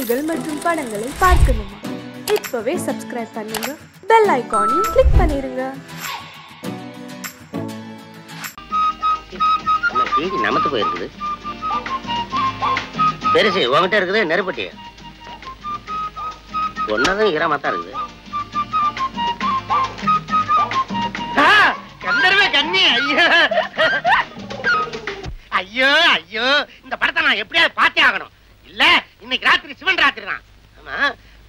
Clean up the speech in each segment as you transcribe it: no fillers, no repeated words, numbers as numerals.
நிகழ்ச்சிகள் மற்றும் படங்களை பார்க்கணுமா? இப்பவே சப்ஸ்கிரைப் பண்ணுங்க, பெல் ஐகானையும் கிளிக் பண்ணிருங்க. நமக்கு போயிருக்குது பெருசு உங்ககிட்ட இருக்குது. நெருப்பட்டி ஒன்னதும் ஈரமாத்தான் இருக்குது. கந்தர்வ கண்ணி ஐயோ ஐயோ ஐயோ, இந்த படத்தை நான் எப்படியாவது பார்த்தே ஆகணும். இல்ல இன்னைக்கு ராத்திரி சிவன் ராத்திரி தான். ஆமா,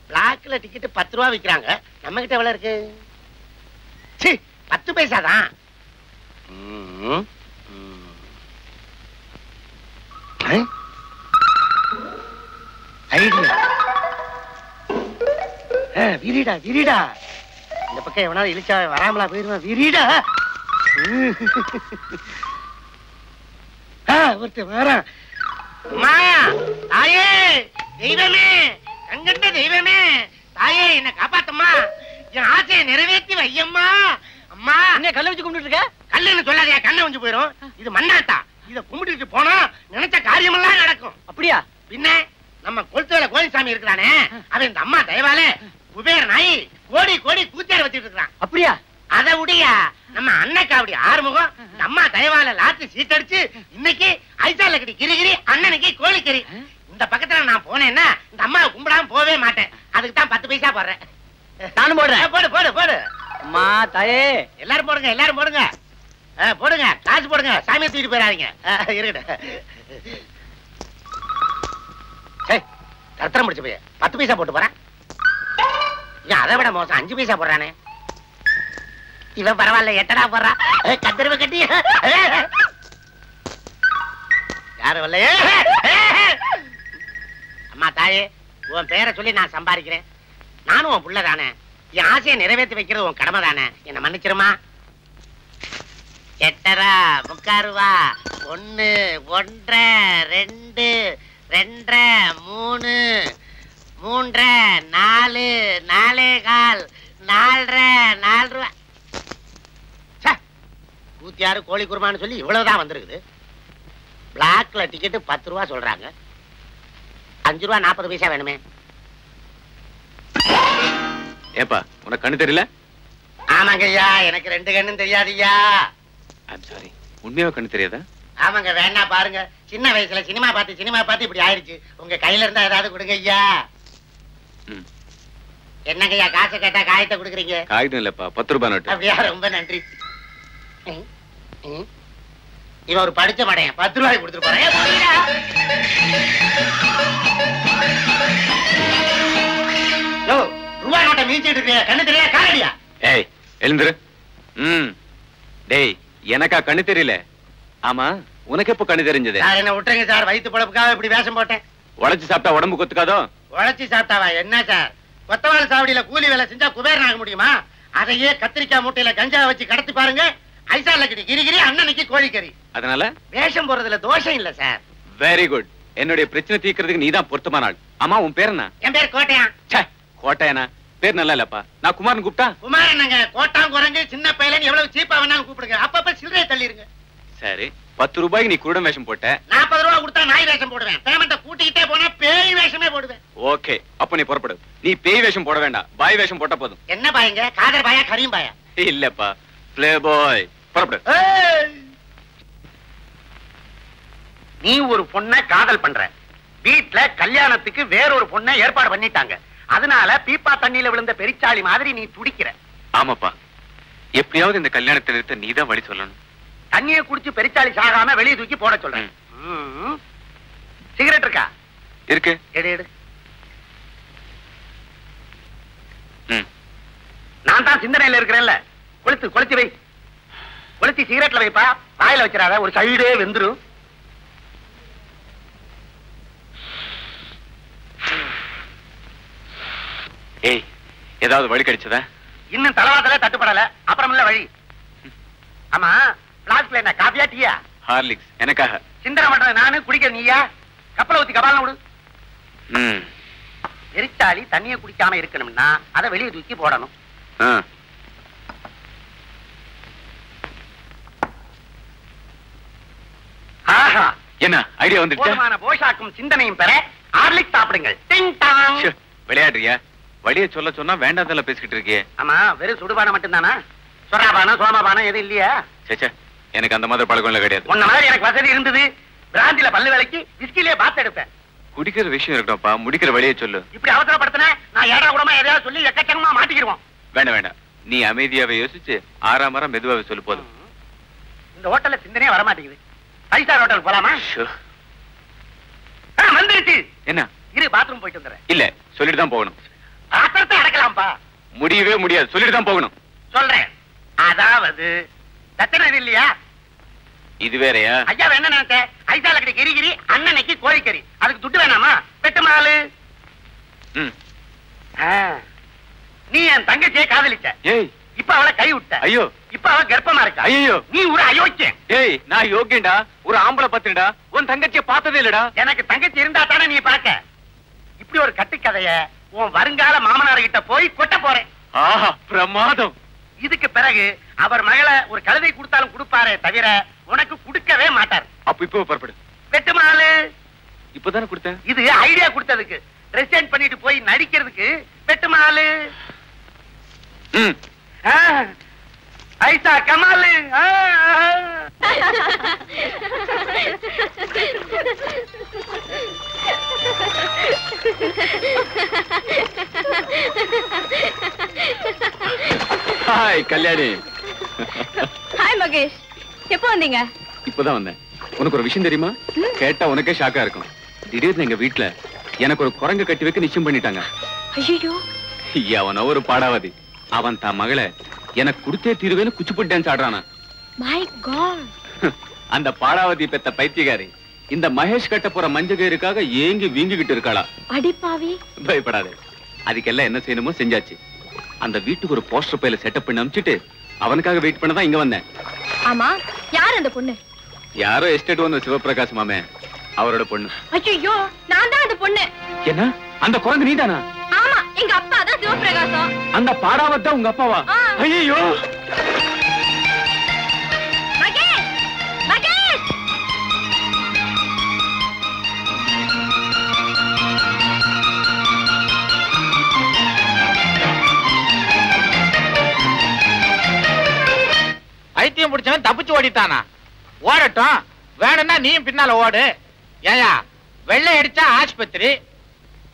பிளாக்ல டிக்கெட் 10 ரூபா விற்கிறாங்க. நம்ம கிட்ட எவ்வளவு இருக்கு? 10 பைசா தான். விரிடா விரிடா, இந்த பக்கம் எவனாவது இழிச்சா வராமலா போயிருவான். விரிடா ஒருத்தர் வரான். தாயே தெய்வமே, கண்கண்ட தெய்வமே, தாயே என்ன காப்பாத்தம்மா, என் ஆசையை நிறைவேற்றி வையம்மா. அம்மா என்ன கல்ல வச்சு கும்பிட்டு இருக்க? கல்லுன்னு சொல்லாதையா, கண்ணை வந்து போயிரும். இது மண்ணாத்தா, இத கும்பிட்டு போனா நினைச்ச காரியமெல்லாம் நடக்கும். அப்படியா? பின்ன நம்ம கொளுத்துவேல கோயில்சாமி இருக்கிறானே, அவன் இந்த அம்மா தயவாலே குபேர நாய் கோடி கோடி கூத்தியார வச்சுட்டு இருக்கான். அப்படியா? அதை உடையா நம்ம அண்ணக்கா அப்படி ஆறுமுகம் இந்த அம்மா தயவால லாத்து சீட்டடிச்சு இன்னைக்கு ஐசால கட்டி கிரிகிரி, அண்ணனுக்கு கோழிக்கறி. இந்த பக்கத்துல நான் போனேன்னா இந்த அம்மாவை கும்பிடாம போவே மாட்டேன். அதுக்கு தான் 10 பைசா போடுறேன். நானும் போடுறேன். போடு போடு போடு. அம்மா தாயே எல்லாரும் போடுங்க, எல்லாரும் போடுங்க, போடுங்க, காசு போடுங்க. சாமியை தூக்கிட்டு போயிடாதீங்க. இருக்கட்டும். தரத்திரம் முடிச்சு போய் 10 பைசா போட்டு போறேன். அதை விட மோசம் 5 பைசா போடுறானே. இவன் பரவாயில்ல, 8 போடுறான். கத்திரவ கட்டி யாரும் வரல. அம்மா தாயே, உன் பேரை சொல்லி நான் சம்பாதிக்கிறேன். நானும் உன் புள்ள தானே. என் ஆசையை நிறைவேற்றி வைக்கிறது உன் கடமை தானே. என்ன மன்னிச்சிருமா. 8 3 ரூபா 1 1 2 2 3 3 4 4 கால் 4 4 ரூபா. கூத்தியாரு கோழி குருமான்னு சொல்லி இவ்வளவுதான் வந்திருக்குது. பிளாக்ல டிக்கெட் 10 ரூபா சொல்றாங்க. 5 ரூபா 40 பைசா வேணுமே. ஏப்பா உனக்கு கண்ணு தெரியல? ஆமாங்க ஐயா, எனக்கு 2 கண்ணும் தெரியாதுய்யா. I'm sorry. உண்மையாவே கண்ணு தெரியாதா? ஆமாங்க, வேணா பாருங்க. சின்ன வயசுல சினிமா பார்த்து இப்படி ஆயிடுச்சு. உங்க கையில இருந்தா ஏதாவது கொடுங்க ஐயா. என்னங்க ஐயா, காசை கேட்டா காயத்தை கொடுக்குறீங்க? காகிதம் இல்லப்பா, 10 ரூபாய் நோட்டு. அப்படியா? ரொம்ப நன்றி. இவன் ஒரு படிச்ச மடையன், 10 ரூபாய் கொடுத்துட்டு போறேன். ரூபாய் நோட்டை மீச்சிட்டு இருக்க, கண்ணு தெரியல காரடியா? ஏய் எழுந்துரு. டேய் எனக்கா கண்ணு தெரியல? ஆமா, உனக்கு எப்ப கண்ணு தெரிஞ்சது? சார் என்ன விட்டுருங்க சார், வயிற்று பொழப்புக்காக இப்படி வேஷம் போட்டேன். உழைச்சு சாப்பிட்டா உடம்பு கொத்துக்காதோ? உழைச்சி சாப்பிட்டாவா என்ன சார்? கொத்தவாள் சாவடியில கூலி வேலை செஞ்சா குபேரன் ஆக முடியுமா? அதையே கத்திரிக்காய் மூட்டையில கஞ்சா வச்சு கடத்தி பாருங்க. ஐசால கட்டி கிரிகிரி, அண்ணனுக்கு கோழிக்கறி. அதனால வேஷம் போறதுல தோஷம் இல்ல சார். Very good. என்னுடைய பிரச்சனை தீர்க்கிறதுக்கு நீதான் பொருத்தமான ஆள். ஆமா, உன் பேர் என்ன? என் பேர் கோட்டையா. கோட்டையனா? பேர் நல்லா இல்லப்பா. நான் குமாரன் கூப்பிட்டா? குமாரன் கோட்டாம் குரங்கு சின்ன பையன் எவ்வளவு சீப்பா வேணாலும் கூப்பிடுங்க. அப்பப்ப சில்லறை தள்ளிருங்க. சரி, 10 ரூபாய்க்கு நீ குருடன் வேஷம் போட்ட. 40 ரூபாய் கொடுத்தா நாய் வேஷம் போடுவேன். பேமெண்ட்டை கூட்டிக்கிட்டே போனா பேய் வேஷமே போடுவேன். ஓகே, அப்ப நீ புறப்படு. நீ பேய் வேஷம் போட வேண்டாம், பாய் வேஷம் போட்டா போதும். என்ன பாயங்க? காதர் பாயா கரீம் பாயா? இல்லப்பா, பிளே பாய். புறப்படு. நீ ஒரு பொண்ணை காதல் பண்ற. வீட்டுல கல்யாணத்துக்கு வேறொரு பொண்ணை ஏற்பாடு பண்ணிட்டாங்க. அதனால பீப்பா தண்ணியில விழுந்த பெரிச்சாளி மாதிரி நீ துடிக்கிற. ஆமாப்பா, எப்படியாவது இந்த கல்யாணத்தை நிறுத்த நீதான் வழி சொல்லணும். தண்ணியை குடிச்சு பெரிச்சாளி சாகாம வெளியே தூக்கி போட சொல்றேன். சிகரெட் இருக்கா? இருக்கு. எடு எடு. நான் தான் சிந்தனையில இருக்கிறேன்ல. கொளுத்தி வை. கொளுத்தி சிகரெட்ல வைப்பா. வாயில வச்சிடாத, ஒரு சைடே வெந்துரும். ஏய், ஏதாவது வழி கிடைச்சதா? இன்னும் தலவாதல தட்டுப்படல. அப்புறமில்ல வழி. ஆமா, பிளாஸ்க்ல என்ன காபியா டீயா? ஹார்லிக்ஸ். எனக்காக. சிந்தனை பண்றது நானு, குடிக்கிற நீயா? கப்பலை ஊத்தி கபாலம் விடு. எரிச்சாளி தண்ணியை குடிக்காம இருக்கணும்னா அதை வெளியே தூக்கி போடணும். என்ன ஐடியா வந்துருச்சு? போதுமான போஷாக்கும் சிந்தனையும் பெற ஹார்லிக்ஸ் சாப்பிடுங்கள். டிங் டாங். விளையாடுறியா? வழிய சொல்ல சொன்னா வேண்டாம் பேசிக்கிட்டு இருக்கியே. ஆமா, வெறும் சுடுபானம் மட்டும்தானா? சொராபானம் சோமாபானம் எதுவும் இல்லையா? சேச்சா, எனக்கு அந்த மாதிரி பழக்கம் எல்லாம் கிடையாது. உன்ன மாதிரி எனக்கு வசதி இருந்தது. பிராந்தில பல்லு வேலைக்கு விஸ்கிலே பாத்து எடுப்பேன். குடிக்கிற விஷயம் இருக்கட்டும்ப்பா, முடிக்கிற வழியை சொல்லு. இப்படி அவசரப்படுத்தின நான் ஏடா கூடமா எதையாவது சொல்லி எக்கச்சக்கமா மாட்டிக்கிடுவோம். வேண்டாம், நீ அமைதியாவே யோசிச்சு 6ஆம் வாரம் மெதுவாவே சொல்லு போதும். இந்த ஹோட்டல்ல சிந்தனையே வர மாட்டேங்குது. 5 ஸ்டார் ஹோட்டல் போலாமா? வந்துருச்சு. என்ன? இரு, பாத்ரூம் போயிட்டு வந்துடுறேன். இல்ல, சொல்லிட்டு தான் போகணும். ஆத்திரத்தை அடக்கலாம்ப்பா. முடியவே முடியாது, சொல்லிட்டு தான் போகணும். சொல்றேன். அதாவது தத்தனை இல்லையா? இது வேறையா? ஐயா என்ன நினைச்ச? ஐசால கடி கிரிகிரி, அண்ணனைக்கு கோழிக்கறி. அதுக்கு துட்டு வேணாமா? பெட்டு மாலு. நீ என் தங்கச்சியை காதலிச்ச. ஏய், இப்ப அவளை கை விட்ட. ஐயோ, இப்ப அவ கர்ப்பமா இருக்கா. ஐயோ, நீ ஒரு அயோக்கியன். ஏய், நான் யோக்கியன்டா. ஒரு ஆம்பளை பத்திரடா. உன் தங்கச்சியை பார்த்ததே இல்லடா. எனக்கு தங்கச்சி இருந்தா தானே நீ பார்க்க. இப்படி ஒரு கட்டுக்கதைய உன் வருங்கால மாமனார் கிட்ட போய் கொட்ட போறேன். ஆஹா, பிரமாதம். இதுக்கு பிறகு அவர் மகளை ஒரு கழுதை கொடுத்தாலும் கொடுப்பாரே தவிர உனக்கு கொடுக்கவே மாட்டார். அப்ப இப்போ புறப்படு. பெட்டு மாலு. இப்பதானே கொடுத்தேன். இது ஐடியா கொடுத்ததுக்கு. ரெசைன் பண்ணிட்டு போய் நடிக்கிறதுக்கு பெட்டு மாலு. ஐசா கமாலு. ஹாய் கல்யாணி. ஹாய் மகேஷ், எப்போ வந்தீங்க? இப்பதான் வந்தேன். உனக்கு ஒரு விஷயம் தெரியுமா? கேட்டா உனக்கே ஷாக்கா இருக்கும். திடீர்னு எங்க வீட்டுல எனக்கு ஒரு குரங்கு கட்டி வைக்க நிச்சயம் பண்ணிட்டாங்க. ஐயோ, அவன ஒரு பாடாவதி. அவன் தான் மகளை எனக்கு கொடுத்தே தீருவேன்னு குச்சிப்புட்டு டான்ஸ் ஆடுறானா. My God. அந்த பாடாவதி பெத்த பைத்தியகாரி இந்த மகேஷ் கட்ட போற மஞ்சகேருக்காக ஏங்கி வீங்கிக்கிட்டு இருக்காளா. அடிப்பாவி. பயப்படாதே, அதுக்கெல்லாம் என்ன செய்யணுமோ செஞ்சாச்சு. அந்த வீட்டுக்கு ஒரு போஸ்டர் பையில செட்டப் பண்ணி அனுப்பிச்சிட்டு அவனுக்காக வெயிட் பண்ணதான் இங்க வந்தேன். ஆமா, யார் அந்த பொண்ணு? யாரோ எஸ்டேட் ஓனர் சிவபிரகாஷ் மாமே, அவரோட பொண்ணு. ஐயோ, நான் தான் அந்த பொண்ணு. என்ன? அந்த குரங்கு நீதானா? ஆமா, எங்க அப்பா தான் சிவபிரகாசம். அந்த பாடாவத்தான் உங்க அப்பாவா? ஐயோ, மகேஷ், மகேஷ். பைத்தியம் பிடிச்சவன் தப்பிச்சு ஓடிட்டானா? ஓடட்டும், வேணும்னா நீயும் பின்னால ஓடு. ஏயா, வெள்ளை அடிச்சா ஆஸ்பத்திரி,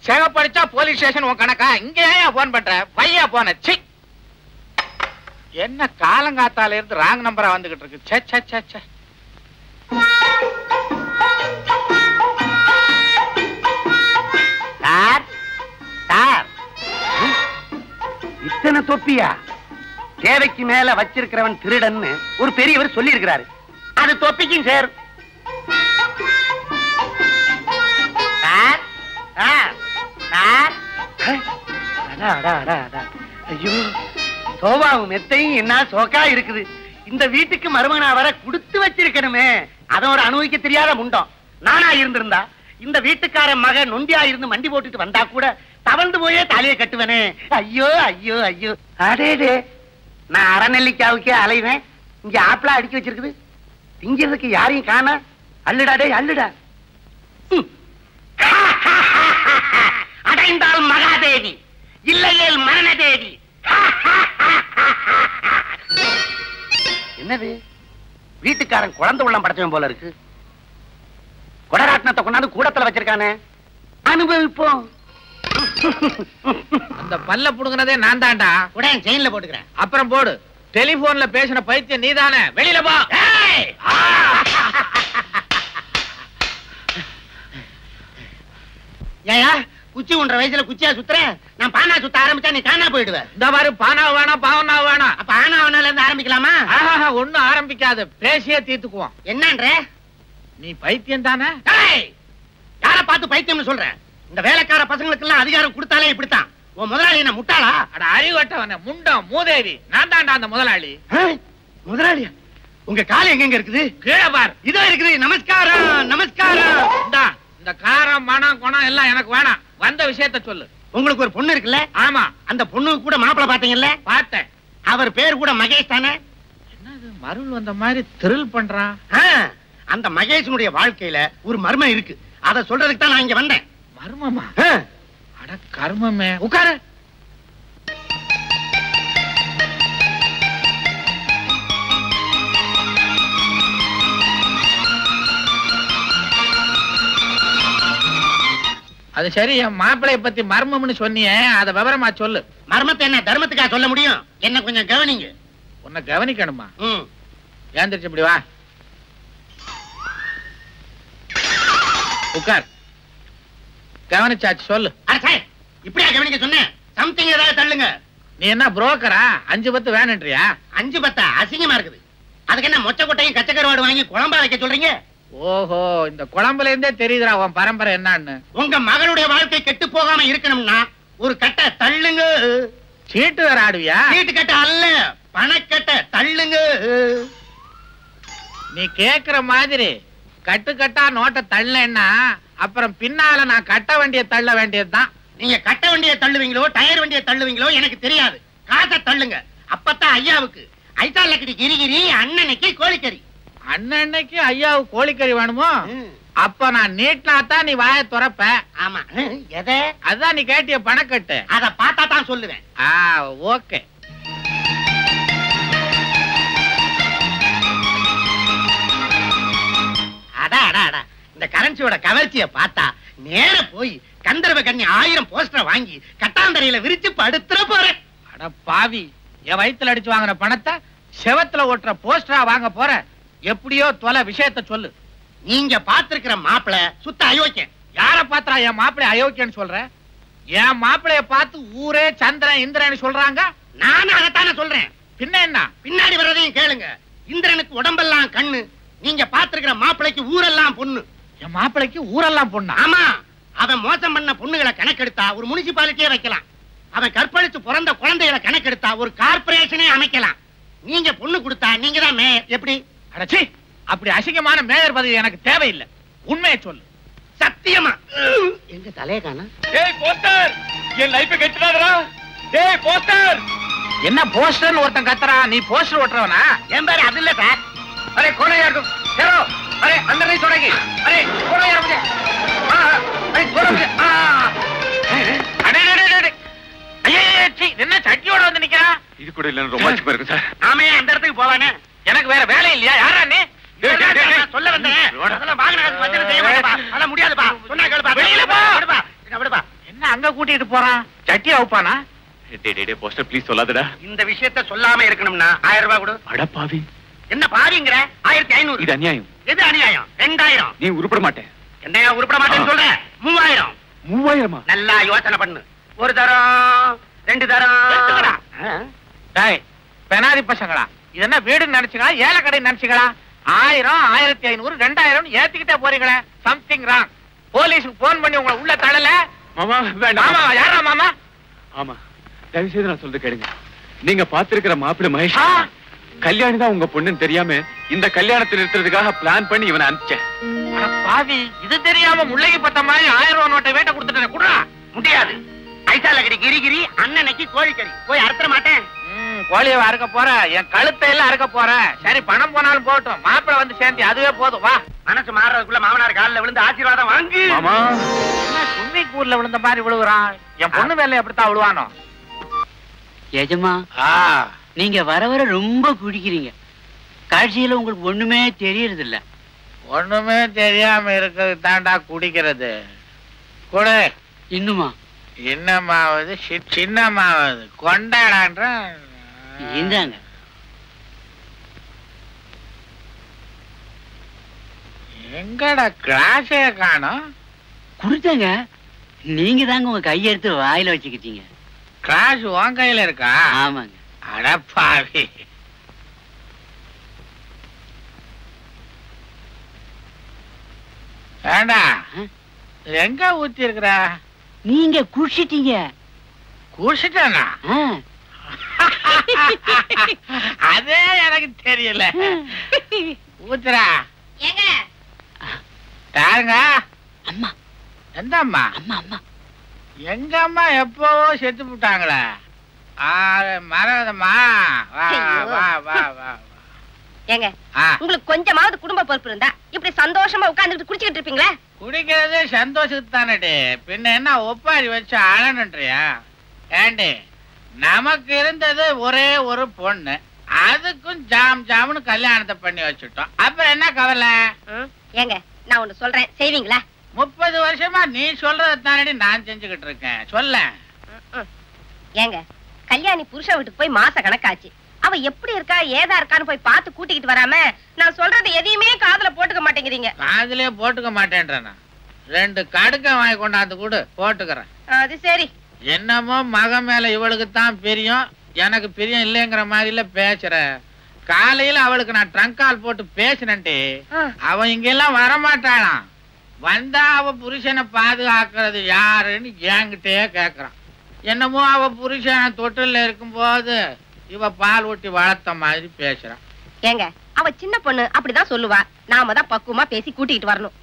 சிவப்படிச்சா போலீஸ் ஸ்டேஷன். உன் கணக்கா? இங்க ஏன் போன் பண்ற? பையா போன. சி, என்ன காலங்காத்தால இருந்து ராங் நம்பரா வந்துகிட்டு இருக்கு. சே சே சே சே. சார், சார், இத்தனை தொப்பியா? தேவைக்கு மேல வச்சிருக்கிறவன் திருடன்னு ஒரு பெரியவர் சொல்லி இருக்கிறாரு. அது தொப்பிக்கும் சார். ஐயோ, சோபாவும் மெத்தையும் என்ன சோக்கா இருக்குது. இந்த வீட்டுக்கு மருமகனா வர கொடுத்து வச்சிருக்கணுமே. அதை ஒரு அனுபவிக்க தெரியாத முண்டம். நானா இருந்திருந்தா இந்த வீட்டுக்காரன் மகன் நொண்டியா இருந்து மண்டி போட்டுட்டு வந்தா கூட தவழ்ந்து போயே தலையை கட்டுவனே. ஐயோ ஐயோ ஐயோ. அடே, நான் அறநெல்லிக்காவுக்கே அலைவேன். இங்க ஆப்பிளா அடிக்க வச்சிருக்குது. திங்கிறதுக்கு யாரையும் காண. அள்ளுடாடே அள்ளுடா. அடைந்தால் மகாதேவி, இல்லையேல் மரணதேவி. என்னது? வீட்டுக்காரன் குழந்தை உள்ளம் படைச்சவன் போல இருக்கு. கொடராட்டனத்தை கொண்டாந்து கூடத்துல வச்சிருக்கானே. அனுபவிப்போம். அந்த பல்ல புடுங்கனதே நான் தான்டா. உடனே செயின்ல போட்டுக்கிறேன். அப்புறம் போடு. டெலிபோன்ல பேசின பைத்தியம் நீதானே. வெளியில போ. ஏயா, குச்சி ஒன்ற வயசுல குச்சியா சுத்துறேன். நான் பானா சுத்த ஆரம்பிச்சா நீ காணா போயிடுவேன். இந்த மாதிரி பானா வேணாம், பாவனா வேணாம். அப்ப ஆனாவனால இருந்து ஆரம்பிக்கலாமா? ஒண்ணும் ஆரம்பிக்காது, பேசியே தீர்த்துக்குவோம். என்னன்ற? நீ பைத்தியம் தானே? யார பார்த்து பைத்தியம்னு சொல்றேன்? இந்த வேலைக்கார பசங்களுக்கு எல்லாம் அதிகாரம் கொடுத்தாலே இப்படித்தான். உன் முதலாளி என்ன முட்டாளா? அட அறிவட்டவன முண்டம் மூதேவி. நான் தான்டா அந்த முதலாளி. முதலாளியா? உங்க கால் எங்க இருக்குது? கீழே பார். இதோ இருக்குது. நமஸ்காரம் நமஸ்காரம். இந்த காரம் மனம் குணம் எல்லாம் எனக்கு வேணாம். வந்த விஷயத்த சொல்லு. உங்களுக்கு ஒரு பொண்ணு இருக்குல்ல? ஆமா. அந்த பொண்ணுக்கு கூட மாப்பிளை பாத்தீங்கல்ல? பார்த்தேன். அவர் பேர் கூட மகேஷ் தானே? என்னது மருள் வந்த மாதிரி த்ரில் பண்றான்? அந்த மகேஷனுடைய வாழ்க்கையில ஒரு மர்மம் இருக்கு. அத சொல்றதுக்கு தான் நான் இங்க வந்தேன். மர்மமா? அட கர்மமே. உட்காரு. அது சரி, என் மாப்பிளைய பத்தி மர்மம்னு சொன்னியே, அத விவரமா சொல்லு. மர்மத்தை என்ன தர்மத்துக்கா சொல்ல முடியும்? என்ன கொஞ்சம் கவனிங்க. உன்னை கவனிக்கணுமா? ஏந்திரிச்சு இப்படி வா. உட்கார். கவனிச்சாச்சு, சொல்லு. இப்படியா கவனிக்க சொன்னேன்? சம்திங் ஏதாவது தள்ளுங்க. நீ என்ன புரோக்கரா? 5 10 வேணுன்றியா? 5 10 அசிங்கமா இருக்குது. அதுக்கு என்ன மொச்ச கொட்டையும் கச்சக்கருவாடு வாங்கி குழம்பா வைக்க சொல்றீங்க? ஓஹோ, இந்த குழம்புல இருந்தே தெரியுதுடா உன் பரம்பரை என்னன்னு. உங்க மகளுடைய வாழ்க்கை கெட்டு போகாம இருக்கணும்னா ஒரு கட்டை தள்ளுங்க. சீட்டு வேற ஆடுவியா? சீட்டு கட்ட அல்ல, பணக்கட்டை தள்ளுங்க. நீ கேக்குற மாதிரி கட்டு கட்டா நோட்டை தள்ளேன்னா அப்புறம் பின்னால நான் கட்ட வேண்டிய தள்ள வேண்டியதுதான். நீங்க கட்ட வண்டியை தள்ளுவீங்களோ டயர் வண்டியை தள்ளுவீங்களோ எனக்கு தெரியாது. காசை தள்ளுங்க. அப்பதான் ஐயாவுக்கு ஐசாலக்கடி கிரிகிரி, அண்ணனுக்கு கோழிக்கறி. அண்ணன்னைக்கு ஐயாவுக்கு கோழிக்கறி வேணுமோ? அப்ப நான் நீட்டினாத்தான் நீ வாயை துறப்ப. ஆமா. எதை? அதான் நீ கேட்டிய பணக்கட்டு. அத பார்த்தா தான் சொல்லுவேன். ஓகே. இந்த கரன்சியோட கவர்ச்சிய பார்த்தா நேர போய் கந்தர்வ கண்ணி 1000 போஸ்டர் வாங்கி கட்டாந்தரையில விரிச்சு படுத்துற போறேன். அட பாவி, என் வயித்துல அடிச்சு வாங்கின பணத்தை செவத்துல ஓட்டுற போஸ்டரா வாங்க போற. எப்படியோ தொலை விஷயத்த சொல்லு. நீங்க பாத்திருக்கிற மாப்பிள சுத்த அயோக்கியன். யார பாத்திரா என் மாப்பிளை அயோக்கியன்னு சொல்ற? என் மாப்பிளைய பார்த்து ஊரே சந்திரன் இந்திரன் சொல்றாங்க. நானும் அதைத்தானே சொல்றேன். பின்ன என்ன? பின்னாடி வர்றதையும் கேளுங்க. இந்திரனுக்கு உடம்பெல்லாம் கண்ணு, நீங்க பாத்திருக்கிற மாப்பிளைக்கு ஊரெல்லாம் பொண்ணு. என் மாப்பிளைக்கு ஊரெல்லாம் பொண்ணு? ஆமா. அவன் மோசம் பண்ண பொண்ணுகளை கணக்கெடுத்தா ஒரு முனிசிபாலிட்டியே வைக்கலாம். அவன் கற்பழித்து பிறந்த குழந்தைகளை கணக்கெடுத்தா ஒரு கார்பரேஷனே அமைக்கலாம். நீங்க பொண்ணு கொடுத்தா நீங்க தான் மேயர். எப்படி? அடச்சி, அப்படி அசிங்கமான மேயர் பதவி எனக்கு தேவையில்லை. உண்மையை சொல்லு. சத்தியமா. எங்க தலைய காண? ஏய் போஸ்டர், என் லைஃப் கெட்டுடாதடா. ஏய் போஸ்டர். என்ன போஸ்டர்னு ஒருத்தன் கத்துறா? நீ போஸ்டர் ஓட்டுறவனா? என் பேரு அது இல்ல சார். அரே கோணையா இருக்கும். ஹேரோ, அரே अंदर नहीं छोड़ेगी. அரே கோணையா मुझे. அரே छोड़ो मुझे. அடே அடே அடே. ஐயே சீ, என்ன சட்டியோட வந்து நிக்கிறா? இது கூட இல்லன்னு ரொம்ப அச்சமா இருக்கு சார். ஆமே, அந்த இடத்துக்கு போவானே. எனக்கு வேற வேலை இல்லையா? யாரா நீ? சொல்ல வந்தேன். அதெல்லாம் வாகன காசு வச்சிட்டு செய்ய மாட்டேப்பா. அதெல்லாம் முடியாதுப்பா. சொன்னா கேளுப்பா. வெளியில போ. விடுப்பா. என்ன விடுப்பா. என்ன அங்க கூட்டிட்டு போறான்? சட்டி அவுப்பானா? டேய் போஸ்டர் ப்ளீஸ் சொல்லாதடா. இந்த விஷயத்தை சொல்லாம இருக்கணும்னா 1000 ரூபாய் கொடு. அட பாவி. என்ன பாவிங்கற? 1500. இது அநியாயம். எது அநியாயம்? 2000. நீ உருப்பட மாட்டே. என்னையா உருப்பட மாட்டேன்னு சொல்ற? 3000. 3000மா? நல்லா யோசனை பண்ணு. ஒரு தரம், 2 தரம். டேய் பெனாரி பசங்களா, இது என்ன வீடுன்னு நினைச்சீங்களா ஏழை கடைன்னு நினைச்சீங்களா? 1000 1500 2000 ஏத்திக்கிட்டே போறீங்களே. Something wrong. போலீஸ்க்கு போன் பண்ணி உங்களை உள்ள தள்ளல. மாமா வேண்டாம். மாமா யாரா மாமா? ஆமா, தயவு செய்து நான் சொல்றது கேளுங்க. நீங்க பாத்திருக்கிற மாப்பிள்ளை மகேஷ் கல்யாணி தான் உங்க பொண்ணுன்னு தெரியாம இந்த கல்யாணத்தை நிறுத்துறதுக்காக பிளான் பண்ணி இவனை அனுப்பிச்சேன். அட பாவி, இது தெரியாம முள்ளைக்கு பத்த மாதிரி 1000 ரூபாய் நோட்டை வேட்ட கொடுத்துட்டேன். குடுறா. முடியாது. ஐசாலக்கடி கிரிகிரி, அண்ணனுக்கு கோழிக்கறி. போய் அறுத்த மாட்டேன். கோழியை அறுக்க போற, என் கழுத்தை எல்லாம் அறுக்க போற. சரி, பணம் போனாலும் போட்டும், மாப்பிள்ளை வந்து சேர்ந்து அதுவே போதும். வா. மனசு மாறதுக்குள்ள மாமனார் காலில் விழுந்து ஆசீர்வாதம் வாங்கு. மாமா சும்மி கூர்ல விழுந்த மாதிரி விழுகுறான். என் பொண்ணு வேலை எப்படித்தான் விழுவானோ? எஜமா, நீங்க வர வர ரொம்ப குடிக்கிறீங்க. காட்சியில உங்களுக்கு ஒண்ணுமே தெரியறது இல்ல. ஒண்ணுமே தெரியாம இருக்கிறது தாண்டா குடிக்கிறது. கூட இன்னுமா? இன்னமாவது சின்னமாவது கொண்டாடான்ற. இந்தாங்க. எங்கடா கிளாஸே காணோம்? குடுத்தங்க. நீங்க தாங்க உங்க கையெடுத்து வாயில வச்சுக்கிட்டீங்க. கிளாஸ் உன் கையில இருக்கா? ஆமாங்க. அடப்பாவி. ஏண்டா எங்க ஊத்தி இருக்கிற? நீங்க குடிச்சிட்டீங்க. குடிச்சிட்டானா? அதே எனக்கு தெரியல. ஊத்துறா. ஏங்க யாருங்க? அம்மா. எந்த அம்மா? அம்மா அம்மா. எங்க அம்மா எப்பவோ செத்து போட்டாங்களே. மறந்தம்மா. வா வா வா வா. ஏங்க உங்களுக்கு கொஞ்சமாவது குடும்ப பொறுப்பு இருந்தா இப்படி சந்தோஷமா உட்கார்ந்துட்டு குடிச்சிட்டு இருப்பீங்களா? குடிக்கிறது சந்தோஷத்தானே, பின்ன என்ன ஒப்பாரி வச்சு அழனுன்றியா? ஏண்டி, நமக்கு இருந்தது ஒரே ஒரு பொண்ணு, அதுக்கும் ஜாம்னு கல்யாணத்தை பண்ணி வச்சுட்டோம். அப்புறம் என்ன கவலை? ஏங்க நான் ஒண்ணு சொல்றேன், செய்வீங்களா? 30 வருஷமா நீ சொல்றத தானடி நான் செஞ்சுக்கிட்டு இருக்கேன். சொல்ல. ஏங்க, கல்யாணி புருஷ வீட்டுக்கு போய் மாச கணக்காச்சு. அவ எப்படி இருக்கா ஏதா இருக்கான்னு போய் பார்த்து கூட்டிக்கிட்டு வராம நான் சொல்றது எதையுமே காதுல போட்டுக்க மாட்டேங்கிறீங்க. காதுலயே போட்டுக்க மாட்டேன்றேன். 2 கடுக்க வாங்கி கொண்டாந்து கூட போட்டுக்கிறேன். அது சரி. என்னமோ மக மேல இவளுக்கு தான் பிரியம், எனக்கு பிரியம் இல்லைங்கிற மாதிரில பேசுற. காலையில அவளுக்கு நான் ட்ரங்க் கால் போட்டு பேசினேன்டி, அவன் இங்க எல்லாம் வரமாட்டாளாம். வந்தா அவ புருஷனை பாதுகாக்கிறது யாருன்னு என்கிட்டயே கேக்குறான். என்னமோ அவ புருஷனை தொட்டில இருக்கும் போது இவ பால் ஊட்டி வளர்த்த மாதிரி பேசுறான். ஏங்க, அவ சின்ன பொண்ணு அப்படிதான் சொல்லுவா. நாம தான் பக்குவமா பேசி கூட்டிட்டு வரணும்.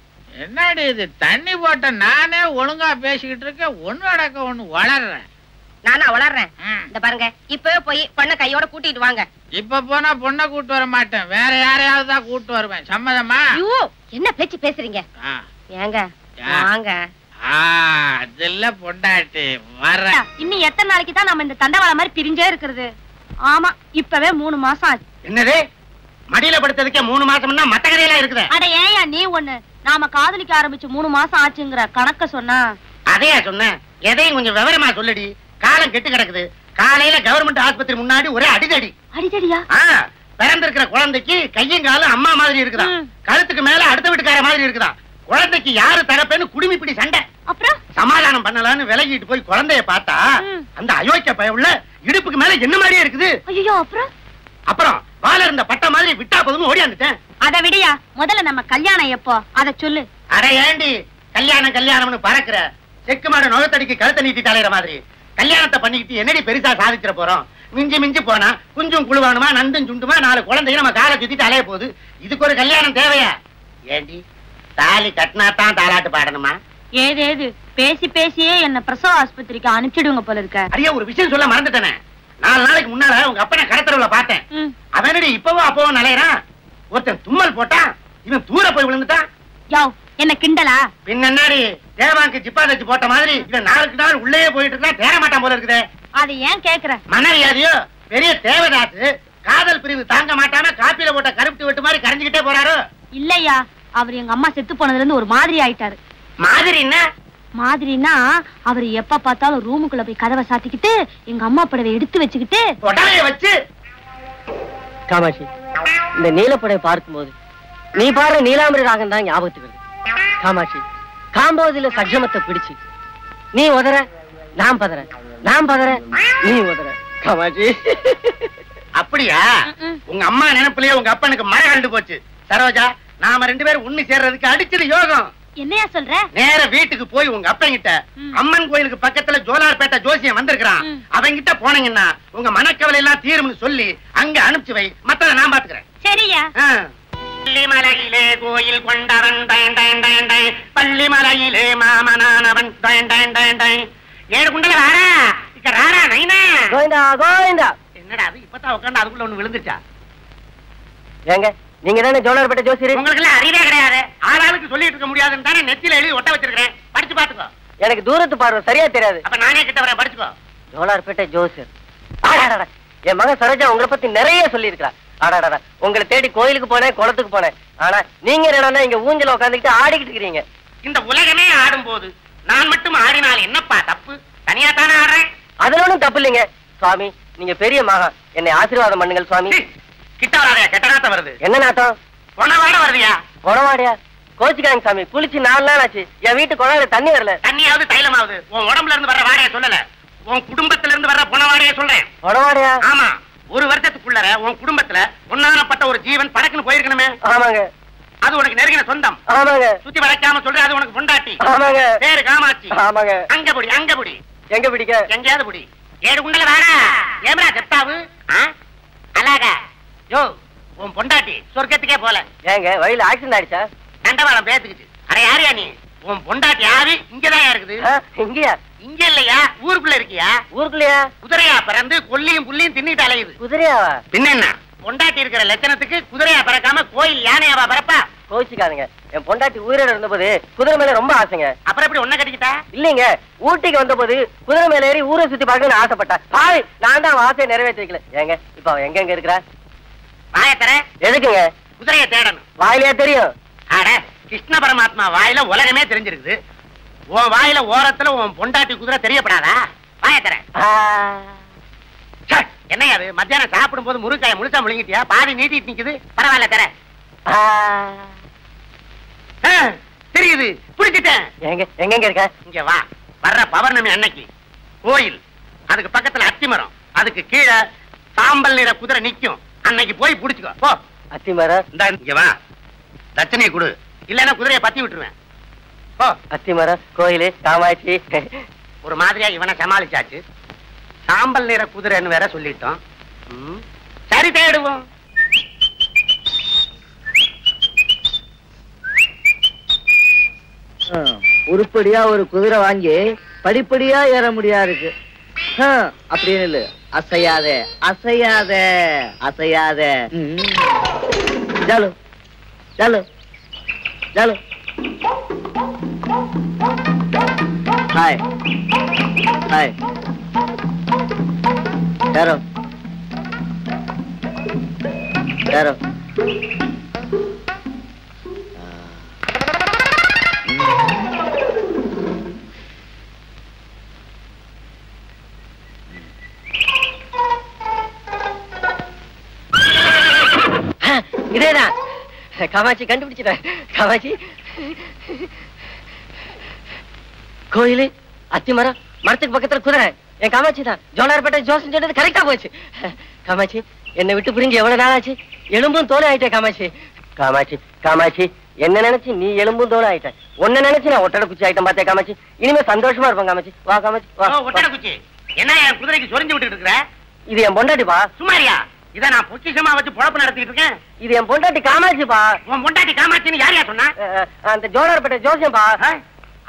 என்னடி இது, தண்ணி போட்ட நானே ஒழுங்கா பேசிக்கிட்டு இருக்கேன், ஒண்ணு அடக்க ஒண்ணு வளர்றேன். நானா வளர்றேன்? இந்த பாருங்க, இப்பவே போய் பொண்ணை கையோட கூட்டிட்டு வாங்க. இப்ப போனா பொண்ணை கூட்டு வர மாட்டேன், வேற யாரையாவது தான் கூட்டு வருவேன். சம்மதமா? ஐயோ, என்ன பேச்சு பேசுறீங்க? ஏங்க வாங்க. அதுல பொண்டாட்டி வர. இன்னும் எத்தனை நாளைக்கு தான் நம்ம இந்த தண்டவாளம் மாதிரி பிரிஞ்சே இருக்கிறது? ஆமா, இப்பவே 3 மாசம் ஆச்சு. என்னது, மடியில படுத்ததுக்கே 3 மாசம்னா மத்த கதையெல்லாம் இருக்குது. அட ஏயா நீ ஒண்ணு, நாம காதலிக்க ஆரம்பிச்சு 3 மாசம் ஆச்சுங்கிற கணக்க சொன்னா? அதையா சொன்னேன், எதையும் கொஞ்சம் விவரமா சொல்லடி. காலம் கெட்டு கிடக்குது. காலையில கவர்மெண்ட் ஆஸ்பத்திரி முன்னாடி ஒரே அடிதடி. அடிதடியா? பிறந்திருக்கிற குழந்தைக்கு கையும் காலும் அம்மா மாதிரி இருக்குதா, கழுத்துக்கு மேல அடுத்த வீட்டுக்கார மாதிரி இருக்குதா. குழந்தைக்கு யாரு தரப்பேன்னு குடுமி பிடி சண்டை. அப்புறம் சமாதானம் பண்ணலான்னு விலகிட்டு போய் குழந்தைய பார்த்தா அந்த அயோக்கிய பயவுள்ள இடுப்புக்கு மேல என்ன மாதிரியே இருக்குது. ஐயோ, அப்புறம் வாழ இருந்த பட்ட மாதிரி விட்டா போதும் ஓடியாந்துட்டேன். அத விடியா, முதல்ல நம்ம கல்யாணம் எப்போ அத சொல்லு. அட ஏண்டி கல்யாணம்னு பறக்குற, செக்கு மாடு நுகத்தடிக்கு கழுத்தை நீட்டி தலையிற மாதிரி கல்யாணத்தை பண்ணிக்கிட்டு என்னடி பெருசா சாதிச்சிட போறோம்? மிஞ்சி போனா குஞ்சும் குழுவானுமா நண்டும் சுண்டுமா 4 குழந்தைங்க நம்ம காலை சுத்திட்டு அலைய போகுது. இதுக்கு ஒரு கல்யாணம் தேவையா? ஏண்டி தாலி கட்டினாத்தான் தாலாட்டு பாடணுமா? ஏதேது பேசி பேசியே என்ன பிரசவ ஆஸ்பத்திரிக்கு அனுப்பிச்சிடுங்க போல இருக்க. அரிய ஒரு விஷயம் சொல்ல மறந்துட்டேனே. 4 நாளைக்கு முன்னால உங்க அப்பனை கடத்தரவுல பார்த்தேன். அவனடி இப்பவும் அப்பவும் நலையறான். ஒருத்தன் தும்மல் போட்டான், இவன் தூர போய் விழுந்துட்டான். யோ, என்ன கிண்டலா? பின்ன என்னடி, தேவாங்க ஜிப்பா தச்சு போட்ட மாதிரி இவன் 4 நாள் உள்ளே போயிட்டு இருந்தா தேர மாட்டான் போல இருக்குதே. அது ஏன் கேக்குற? மனரியாதையோ பெரிய தேவதாசு காதல் பிரிவு தாங்க மாட்டாம காப்பில போட்ட கருப்பு வெட்டு மாதிரி கரைஞ்சுக்கிட்டே போறாரோ? இல்லையா, அவர் எங்க அம்மா செத்து போனதுல இருந்து ஒரு மாதிரி ஆயிட்டாரு. மாதிரி என்ன? மாதிரினா அவர் எப்ப பார்த்தாலும் ரூமுக்குள்ள போய் கதவை சாத்திக்கிட்டு எங்க அம்மா படவை எடுத்து வச்சுக்கிட்டு உடலைய வச்சு. காமாட்சி, இந்த நீலப்படை பார்க்கும்போது நீ பாடுற நீலாம்பரி ராகம் தான் ஞாபகத்துக்கு வருது. காமாட்சி, காம்போதில சக்ஷமத்தை பிடிச்சு நீ உதற நான் பதற, நான் பதற நீ உதற. காமாட்சி அப்படியா? உங்க அம்மா நினைப்புலயே உங்க அப்பனுக்கு மழை கண்டு போச்சு. சரோஜா, நாம 2 பேரும் ஒண்ணு சேர்றதுக்கு அடிச்சது யோகம். என்னையா சொல்ற? நேர வீட்டுக்கு போய் உங்க அப்பங்கிட்ட அம்மன் கோயிலுக்கு பக்கத்துல ஜோலார்பேட்டை ஜோசியம் வந்திருக்கான், அவங்கிட்ட போனீங்கன்னா உங்க மனக்கவலை எல்லாம் தீரும்னு சொல்லி அங்க அனுப்பிச்சு வை. மத்தத நான் பாத்துக்கிறேன். சரியா? பள்ளிமலையிலே கோயில் கொண்டவன் பள்ளிமலையிலே மாமனானவன் 7 குண்டல வாரா இக்க ராரா நைனா. கோவிந்தா கோவிந்தா. என்னடா அது இப்பதான் உட்காந்து அதுக்குள்ள ஒண்ணு விழுந்துச்சா? ஏங்க, நீங்க தானே ஜோலார்பேட்டை ஜோசியர்? உங்களுக்கு எல்லாம் அறிவே கிடையாது. ஆளாளுக்கு சொல்லிட்டு இருக்க முடியாதுன்னு தானே நெத்தியில எழுதி ஒட்ட வச்சிருக்கேன். படிச்சு பாத்துக்கோ. எனக்கு தூரத்து பார்வை சரியா தெரியாது. அப்ப நானே கிட்ட வரேன், படிச்சுக்கோ. ஜோலார்பேட்டை ஜோசியர். என் மகன் சரோஜா உங்களை பத்தி நிறைய சொல்லியிருக்கா. ஆடாடா, உங்களை தேடி கோயிலுக்கு போனேன், குளத்துக்கு போனேன். ஆனா நீங்க என்னன்னா இங்க ஊஞ்சல உட்காந்துக்கிட்டு ஆடிக்கிட்டு இருக்கிறீங்க. இந்த உலகமே ஆடும் போது நான் மட்டும் ஆடினால் என்னப்பா தப்பு? தனியா தானே ஆடுறேன். அதுல ஒண்ணும் தப்பு இல்லைங்க. சுவாமி, நீங்க பெரிய மகன், என்னை ஆசீர்வாதம் பண்ணுங்கள் சுவாமி. கிட்ட வராதயா, கெட்ட நாத்தம் வருது. என்ன நாட்டம்? பொணவாட வருதியா? பொணவாடியா? கோச்சிக்காங்க சாமி, குளிச்சு 4 நாள் ஆச்சு. என் வீட்டு குழாயில தண்ணி வரல. தண்ணியாவது தைலமாவது உன் உடம்புல இருந்து வர்ற வாடையை சொல்லல, உன் குடும்பத்துல இருந்து வர்ற பொணவாடையை சொல்றேன். பொணவாடியா? ஆமா, 1 வருஷத்துக்குள்ளர உன் குடும்பத்துல ஒன்னானப்பட்ட ஒரு ஜீவன் படக்குன்னு போயிருக்கணுமே. ஆமாங்க. அது உனக்கு நெருங்கின சொந்தம். ஆமாங்க. சுத்தி வளைக்காம சொல்ற, அது உனக்கு பொண்டாட்டி. ஆமாங்க. பேரு காமாட்சி. ஆமாங்க. அங்க புடி, அங்க புடி. எங்க பிடிக்க? எங்கயாவது புடி. 7 குண்டல வாடா. ஏம்ரா செப்தாவு? அழகா யோ, உன் பொண்டாட்டி சொர்க்கத்துக்கே போல. ஏங்க, வழியில ஆக்சிடென்ட் ஆயிடுச்சா? தண்டவாளம் பேத்துக்கிச்சு. அட யாரையா நீ? உன் பொண்டாட்டி யாரு? இங்கதான் இருக்குது. இங்கயா? இங்க இல்லையா, ஊருக்குள்ள இருக்கியா? ஊருக்குள்ளயா? குதிரையா பிறந்து கொல்லியும் புள்ளியும் தின்னிட்டு அலையுது. குதிரையாவா? பின்ன என்ன? பொண்டாட்டி இருக்கிற லட்சணத்துக்கு குதிரையா பிறக்காம கோயில் யானையாவா பிறப்பா? கோச்சிக்காதுங்க. என் பொண்டாட்டி உயிரோட இருந்தபோது குதிரை மேல ரொம்ப ஆசைங்க. அப்புறம் எப்படி ஒன்ன கட்டிக்கிட்டா? இல்லைங்க, ஊட்டிக்கு வந்தபோது குதிரை மேல ஏறி ஊரை சுத்தி பார்க்கணும்னு ஆசைப்பட்டா. பாய், நான் தான் ஆசையை நிறைவேற்றி வைக்கல. ஏங்க இப்ப அவ எங்க இருக்கிறா? வாய தர. எதுக்குங்க? குதிரையை தேடணும். வாயிலே தெரியும். அட, கிருஷ்ண பரமாத்மா வாயில உலகமே தெரிஞ்சிருக்குது. உன் வாயில ஓரத்துல உன் பொண்டாட்டி குதிரை தெரியப்படாதா? வாய தர. என்னையா அது? மத்தியானம் சாப்பிடும் போது முருங்காய முழுசா முழுங்கிட்டியா? பாதி நீட்டிட்டு நிக்குது. பரவாயில்ல தர. தெரியுது, புடிச்சிட்டேன். எங்க இருக்க? இங்க வா. வர்ற பௌர்ணமி அன்னைக்கு கோயில், அதுக்கு பக்கத்துல அத்திமரம், அதுக்கு கீழே சாம்பல் நிற குதிரை நிக்கும். அன்னைக்கு போய் புடிச்சுக்கோ. போ. அத்திமரம்? இங்க வா, தட்சணையை கொடு, இல்லன்னா குதிரையை பத்தி விட்டுருவேன். போ. அத்திமரம், கோயிலு, காமாட்சி. ஒரு மாதிரியா இவனை சமாளிச்சாச்சு. சாம்பல் நிற குதிரைன்னு வேற சொல்லிட்டோம். சரி, தேடுவோம். உருப்படியா ஒரு குதிரை வாங்கி படிப்படியா ஏற முடியா இருக்கு. அப்படின்னு இல்ல, அசையாத அசையாத அசையாத. ஜாலு ஜாலு ஜாலு. Hi hi. யாரோ யாரோ. இதேதான் காமாட்சி, கண்டுபிடிச்சிட்டேன். காமாட்சி, கோயிலு, அத்திமரம், மரத்துக்கு பக்கத்துல குதிரை. என் காமாட்சி தான். ஜோலார்பேட்டை ஜோசன் சொன்னது கரெக்டா போச்சு. காமாட்சி, என்னை விட்டு புரிஞ்சு எவ்வளவு நாள் ஆச்சு? எலும்பும் தோலை ஆயிட்டே காமாட்சி. காமாட்சி காமாட்சி, என்ன நினைச்சு நீ எலும்பும் தோலை ஆயிட்ட. உன்ன நினைச்சு நான் ஒட்டடை குச்சி ஆயிட்டேன் பார்த்தேன் காமாட்சி. இனிமே சந்தோஷமா இருப்பேன் காமாட்சி. வா காமாட்சி வா. ஒட்டடை குச்சி என்ன என் குதிரைக்கு சொரிஞ்சு விட்டுட்டு இருக்கிற? இது என் பொண்டாட்டிப்பா. சுமாரியா? இத நான் பொக்கிஷமா வச்சு பொழப்பு நடத்திட்டு இருக்கேன். இது என் பொண்டாட்டி காமாட்சிப்பா. உன் பொண்டாட்டி காமாட்சின்னு யாரையா சொன்னா? அந்த ஜோலார்பேட்டை ஜோசியம்பா.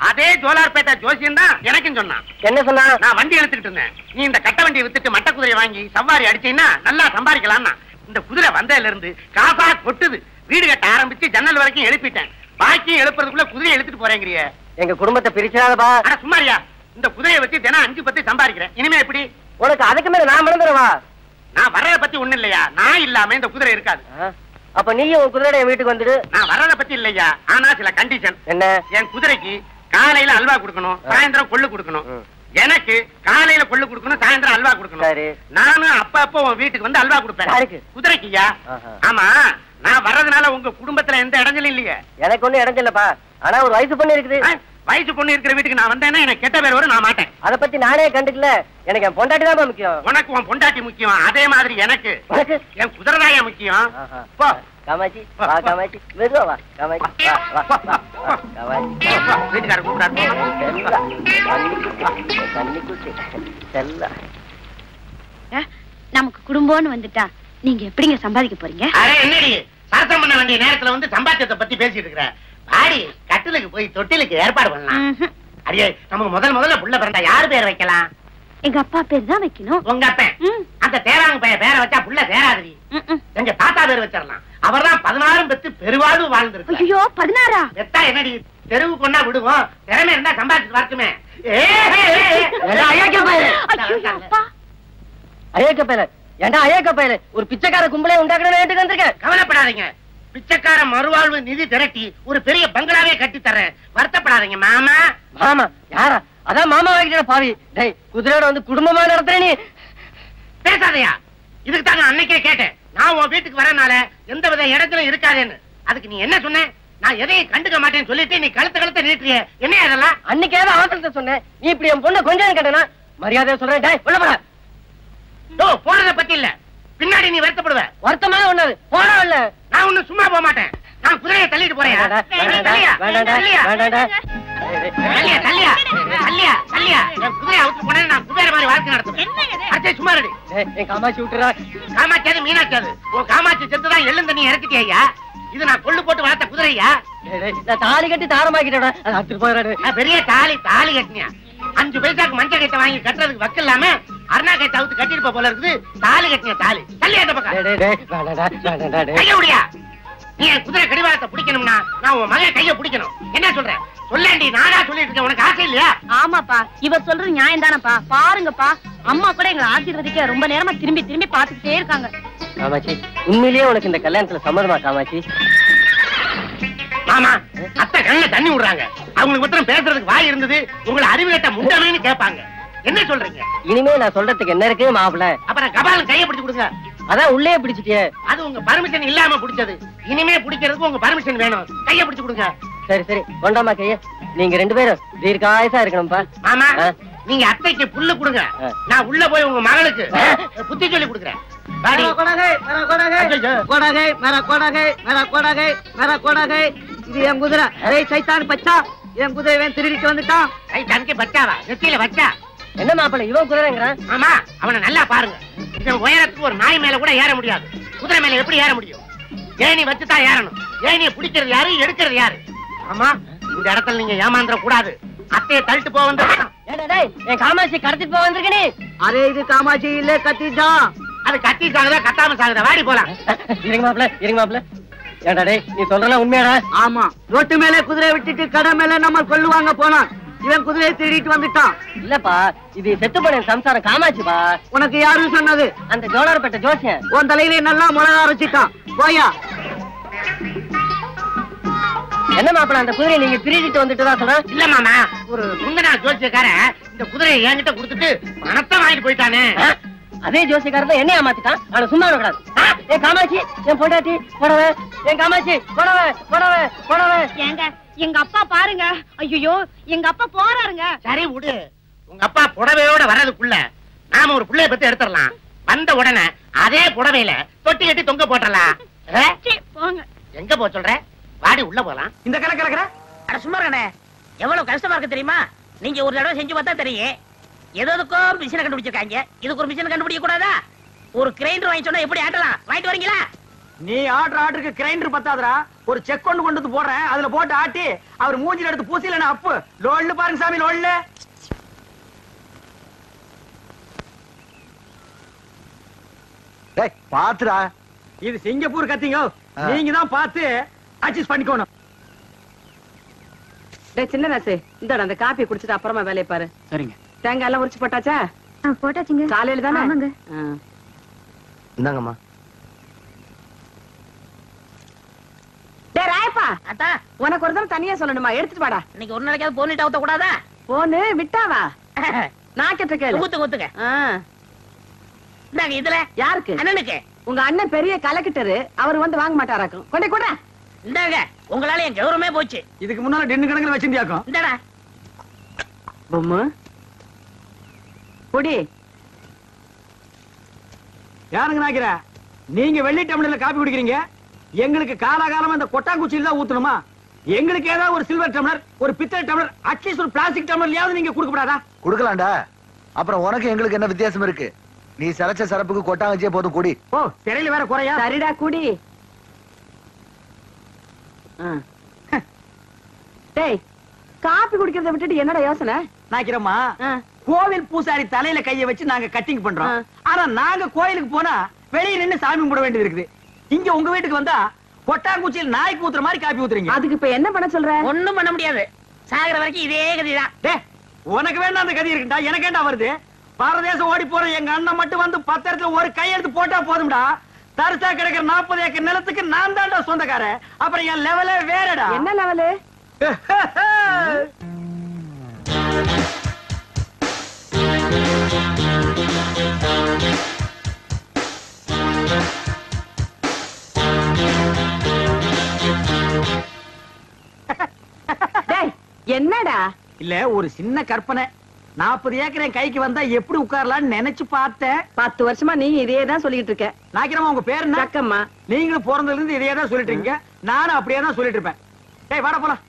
அதே ஜோலார்பேட்டை ஜோசியம் தான் எனக்கும் சொன்னான். என்ன சொன்னா? நான் வண்டி எடுத்துக்கிட்டு இருந்தேன். நீ இந்த கட்ட வண்டியை வித்துட்டு மட்ட குதிரையை வாங்கி சவாரி அடிச்சீங்கன்னா நல்லா சம்பாதிக்கலாம்னா. இந்த குதிரை வந்ததுல இருந்து காசா கொட்டுது. வீடு கட்ட ஆரம்பிச்சு ஜன்னல் வரைக்கும் எழுப்பிட்டேன். பாக்கியும் எழுப்புறதுக்குள்ள குதிரையை எடுத்துட்டு போறேங்கிறீ. எங்க குடும்பத்தை பிரிச்சாதப்பா. ஆனா சும்மாரியா? இந்த குதிரையை வச்சு தினம் 5-10 சம்பாதிக்கிறேன். இனிமே எப்படி? உனக்கு அதுக்கு மேல நான் மறந்துடுவா. நான் வர்றத பத்தி ஒண்ணு இல்லையா? நான் இல்லாம இந்த குதிரை இருக்காது. அப்ப நீயும் உன் குதிரை என் வீட்டுக்கு வந்துடு. நான் வர்றத பத்தி இல்லையா, ஆனா சில கண்டிஷன். என்ன? என் குதிரைக்கு காலையில அல்வா கொடுக்கணும், சாயந்தரம் கொள்ளு கொடுக்கணும். எனக்கு காலையில கொள்ளு கொடுக்கணும், சாயந்தரம் அல்வா கொடுக்கணும். நானும் அப்ப உன் வீட்டுக்கு வந்து அல்வா கொடுப்பேன். குதிரைக்குயா? ஆமா, நான் வர்றதுனால உங்க குடும்பத்துல எந்த இடைஞ்சலும் இல்லையே. எனக்கு ஒண்ணு இடைஞ்சலப்பா. ஆனா ஒரு வயசு பொண்ணு இருக்குது. வயசு பொண்ணு இருக்கிற வீட்டுக்கு நான் வந்தேன்னா எனக்கு கெட்ட பேர் வரும். நான் மாட்டேன். அத பத்தி நானே கண்டுக்கல. எனக்கு என் பொண்டாட்டி தான் முக்கியம். உனக்கு உன் பொண்டாட்டி முக்கியம், அதே மாதிரி எனக்கு என் குதிரைதாயா முக்கியம். போ காமாட்சி, வா காமாட்சி, மெதுவா வா காமாட்சி, வா வா வா காமாட்சி. வீட்டுக்கார கூப்பிடாரு. நமக்கு குடும்பம்னு வந்துட்டா நீங்க எப்படிங்க சம்பாதிக்க போறீங்க? அரே என்னடி சரசம் பண்ண வேண்டிய நேரத்துல வந்து சம்பாத்தியத்தை பத்தி பேசிட்டு இருக்கிற? பாடி கட்டிலுக்கு போய் தொட்டிலுக்கு ஏற்பாடு பண்ணலாம். அடியே, நமக்கு முதல்ல புள்ள பிறந்தா யாரு பேர் வைக்கலாம்? எங்க அப்பா பேர் தான் வைக்கணும். உங்க அப்பா? அந்த தேராங்க பையன் பேரை வச்சா புள்ள தேராதடி. எங்க தாத்தா பேர் வச்சிடலாம். அவர்தான் 16 பெத்து பெருவாழ்வு வாழ்ந்துருக்கு. ஐயோ, 16? பெத்தா என்னடி, தெருவு கொண்டா விடுவோம். திறமை இருந்தா சம்பாதிச்சு வரட்டுமே. அயோக்க பேர ஏண்டா அயோக்க பேர ஒரு பிச்சைக்கார கும்பலே உண்டாக்கணும் வந்திருக்கேன். கவலைப்படாதீங்க, பிச்சைக்கார மறுவாழ்வு நிதி திரட்டி ஒரு பெரிய பங்களாவே கட்டி தரேன். வருத்தப்படாதீங்க மாமா. மாமா யாரா? அதான் மாமா வாங்கிட்ட பாவி. டேய், குதிரையோட வந்து குடும்பமா நடத்துற நீ. பேசாதையா? இதுக்கு தாங்க அன்னைக்கே கேட்டேன். நான் உன் வீட்டுக்கு வரனால எந்த வித இடத்திலும் இருக்காதேன்னு. அதுக்கு நீ என்ன சொன்ன? நான் எதையும் கண்டுக்க மாட்டேன்னு சொல்லிட்டு நீ கழுத்த நீட்டிய. என்ன அதெல்லாம்? அன்னைக்கு ஏதாவது அவசரத்தை சொன்னேன். நீ இப்படி என் பொண்ணை கொஞ்சம் கேட்டனா மரியாதையா சொல்றேன். டேய் உள்ள போற. போறத பத்தி இல்ல, பின்னாடி நீ வருத்தப்படுவ. வருத்தமான ஒண்ணு போறா இல்ல. நான் ஒண்ணு சும்மா போக மாட்டேன். நான் குதிரையை தள்ளிட்டு போறேன். குதிரையை அவுத்து போனேன். நான் குதிரை மாதிரி வாழ்க்கை நடத்துவேன். சும்மா ரெடி. என் காமாட்சி விட்டுறா. காமாட்சியாது மீனாட்சியாது. உன் காமாட்சி செத்துதான் எள்ளும் தண்ணி இறக்கிட்டியா? இது நான் கொள்ளு போட்டு வளர்த்த குதிரையா? நான் தாலி கட்டி தாரமாக்கிட்டேன். பெரிய தாலி கட்டினியா? 5 பைசாக்கு மஞ்சள் கட்டை வாங்கி கட்டுறதுக்கு வக்கு இல்லாம அருணா கட்டை அவுத்து கட்டிருப்ப போல இருக்குது. தாலி கட்டினியா? தாலி தள்ளி அந்த பக்கம் கைய முடியா? நீ என் குதிரை கடிவாளத்தை பிடிக்கணும்னா நான் உன் மகன் கைய பிடிக்கணும். என்ன சொல்ற? சொல்லேண்டி, நானா சொல்லிட்டு இருக்கேன். உனக்கு ஆசை இல்லையா? ஆமாப்பா, இவ சொல்றது நியாயம் தானப்பா. பாருங்கப்பா, அம்மா கூட எங்களை ஆசீர்வதிக்க ரொம்ப நேரமா திரும்பி திரும்பி பாத்துக்கிட்டே இருக்காங்க. காமாட்சி, உண்மையிலேயே உனக்கு இந்த கல்யாணத்துல சம்மதமா காமாட்சி? ஆமா, அத்தை கண்ணுல தண்ணி விடுறாங்க. அவங்களுக்கு மட்டும் பேசுறதுக்கு வாய் இருந்தது, உங்களை அறிவுகட்ட முண்டமேன்னு கேட்பாங்க. என்ன சொல்றீங்க? இனிமே நான் சொல்றதுக்கு என்ன இருக்கு மாப்பிள்ள? அப்புறம் கபாலம் கையை பிடிச்சு கொடுங்க. அதான் உள்ளே பிடிச்சிட்டியே. அது உங்க பர்மிஷன் இல்லாம பிடிச்சது. இனிமே பிடிக்கிறதுக்கு உங்க பர்மிஷன் வேணும். கையை பிடிச்சு கொடுங்க. சரி சரி, கொண்டாமா கைய. நீங்க 2 பேரும் தீர்க்காயசா இருக்கணும்பா. ஆமா, நீங்க அத்தைக்கு புல்லு கொடுங்க. நான் உள்ள போய் உங்க மகளுக்கு புத்தி சொல்லி கொடுக்குறேன். இது என் குதிரை. சைத்தான் பச்சா, என் குதிரை திருடிட்டு வந்துட்டான். சைத்தானுக்கு பச்சாவா? நெத்தியில பச்சா? என்ன மாப்பிள்ள இவன் குதிரைங்கிறான்? ஆமா, அவனை நல்லா பாருங்க. இந்த உயரத்துக்கு ஒரு நாய் மேல கூட ஏற முடியாது. குதிரை மேல எப்படி ஏற முடியும்? ஏணி வச்சுதான் ஏறணும். ஏணியை பிடிக்கிறது யாரு, எடுக்கிறது யாரு? ஆமா, இந்த இடத்துல நீங்க ஏமாந்துட கூடாது. அத்தையை தள்ளிட்டு போக வந்து என் காமாட்சி கடத்திட்டு போக வந்திருக்கே. அரே, இது காமாட்சி இல்ல, கத்திஜா. அது கத்தி சாகுதா கத்தாம சாகுதா? வாடி போலாம். இருங்க மாப்பிள்ள, இருங்க மாப்பிள்ள. ஏண்டா டேய், நீ சொல்றலாம் உண்மையாடா? ஆமா, ரோட்டு மேல குதிரை விட்டுட்டு கடை மேல நம்ம கொள்ளுவாங்க போனான். இவன் குதிரையை திருடிட்டு வந்துட்டான். இல்லப்பா, இது செத்து போன சம்சாரம் காமாட்சிப்பா. உனக்கு யாரும் சொன்னது? அந்த ஜோலார்பேட்டை ஜோசியன். உன் தலையிலே நல்லா முளகா அரைச்சிட்டான். போயா. என்ன மாப்பிள்ள, அந்த குதிரையை நீங்க திருடிட்டு வந்துட்டு தான் சொல்றேன்? இல்ல மாமா, ஒரு முந்தனா ஜோசியக்காரன் இந்த குதிரையை என்கிட்ட கொடுத்துட்டு பணத்தை வாங்கிட்டு போயிட்டானே. அதே ஜோசியக்காரன் தான் என்னைய மாத்திட்டான். அவனை சும்மா விடக்கூடாது. என் காமாட்சி, என் பொண்டாட்டி புடவை, என் காமாட்சி புடவை புடவை புடவை. ஏங்க, எங்க அப்பா பாருங்க. ஐயோ, எங்க அப்பா போறாருங்க. சரி விடு. உங்க அப்பா புடவையோட வர்றதுக்குள்ள நாம ஒரு புள்ளைய பத்தி எடுத்துடலாம். வந்த உடனே அதே புடவையில தொட்டி கட்டி தொங்க போட்டலாம். போங்க. எங்க போ சொல்ற? வாடி உள்ள போலாம். இந்த கலக்கற அட சும்மா இருக்கனே. எவ்வளவு கஷ்டமா இருக்கு தெரியுமா? நீங்க ஒரு தடவை செஞ்சு பார்த்தா தெரியும். எதுக்கோ மிஷினை கண்டுபிடிச்சிருக்காங்க. இதுக்கு ஒரு மிஷினை கண்டுபிடிக்க கூடாதா? ஒரு கிரைண்டர் வாங்கி சொன்னா எப்படி ஆட்டலாம்? வாங்கிட்டு வரீங்களா? நீ ஆர்டருக்கு கிரைண்டர் பத்தாதரா. ஒரு செக் கொண்டு வந்து போறேன், அதுல போட்டு ஆட்டி அவர் மூஞ்சில எடுத்து பூசில அப்பு லோல்ல பாருங்க சாமி, லோல்ல. டேய் பாத்துடா, இது சிங்கப்பூர் கத்திங்க. நீங்க தான் பார்த்து அட்ஜஸ்ட் பண்ணிக்கணும். டேய் சின்ன ராசு, இந்தடா அந்த காபி குடிச்சிட்டு அப்புறமா வேலைய பாரு. சரிங்க. தேங்காய் எல்லாம் உரிச்சு போட்டாச்சா? போட்டாச்சுங்க. காலையில தானே? ஆமாங்க. இந்தாங்கம்மா. டேய் ராயப்பா, அத்தா உனக்கு ஒரு தடவை தனியா சொல்லணுமா? எடுத்துட்டு வாடா. இன்னைக்கு ஒரு நாளைக்காவது போனிட்டு ஊத்த கூடாதா? போனு விட்டாவா? நான் கேட்ட கேளு. ஊத்துங்க ஊத்துங்க. இந்தாங்க. இதுல யாருக்கு? அண்ணனுக்கு. உங்க அண்ணன் பெரிய கலெக்டரு, அவர் வந்து வாங்க மாட்டாராக்கும். கொண்டே கூட. இந்தாங்க, உங்களால என் கௌரவமே போச்சு. இதுக்கு முன்னால டென்னு கணக்குல வச்சிருந்தியாக்கும். இந்தடா பொம்மு பொடி. யாருங்க நாக்கிற? நீங்க வெள்ளி டம்ளர்ல காபி குடிக்கிறீங்க, எங்களுக்கு காலாகாலமா இந்த கொட்டாங்குச்சியில தான் ஊத்தணுமா? எங்களுக்கு ஏதாவது ஒரு சில்வர் டம்ளர், ஒரு பித்தளை டம்ளர், அட்லீஸ்ட் ஒரு பிளாஸ்டிக் டம்ளர்லயாவது நீங்க கொடுக்க கூடாதா? கொடுக்கலாம்டா. அப்புறம் உனக்கு எங்களுக்கு என்ன வித்தியாசம் இருக்கு? நீ சலச்ச சரப்புக்கு கொட்டாங்கச்சியே போதும், குடி. ஓ, திரையில வேற குறையா? சரிடா குடி. டேய், காபி குடிக்கிறத விட்டுட்டு என்னடா யோசனை? நாக்கிறோமா, கோவில் பூசாரி தலையில கைய வச்சு நாங்க கட்டிங் பண்றோம். ஆனா நாங்க கோயிலுக்கு போனா வெளியே நின்னு சாமி கும்பிட வேண்டியது இருக்குது. இங்க உங்க வீட்டுக்கு வந்தா கொட்டாங்குச்சியில் நாய்க்கு ஊத்துற மாதிரி காப்பி ஊத்துறீங்க. அதுக்கு இப்ப என்ன பண்ண சொல்ற? ஒண்ணும் பண்ண முடியாது. சாகர வரைக்கும் இதே கதிதான். டேய், உனக்கு வேண்டாம் அந்த கதி இருக்குடா, எனக்கு ஏண்டா வருது? பாரதேசம் ஓடி போற எங்க அண்ணன் மட்டும் வந்து 10 இடத்துல ஒரு கையெழுத்து போட்டா போதும்டா. தரிசா கிடைக்கிற 40 ஏக்கர் நிலத்துக்கு நான் தான்டா சொந்தக்காரன். அப்புறம் என் லெவலே வேறடா. என்ன லெவலு? என்னடா? இல்ல, ஒரு சின்ன கற்பனை. 40 ஏக்கர் என் கைக்கு வந்தா எப்படி உட்காரலாம்னு நினைச்சு பார்த்தேன். 10 வருஷமா நீங்க இதே தான் சொல்லிட்டு இருக்க. நாக்கிறமா, உங்க பேரு என்ன? சக்கம்மா. நீங்களும் பிறந்ததுல இருந்து இதே தான் சொல்லிட்டு இருக்கீங்க. நானும் அப்படியே தான் சொல்லிட்டு இருப்பேன். டேய் வாடா போலாம்.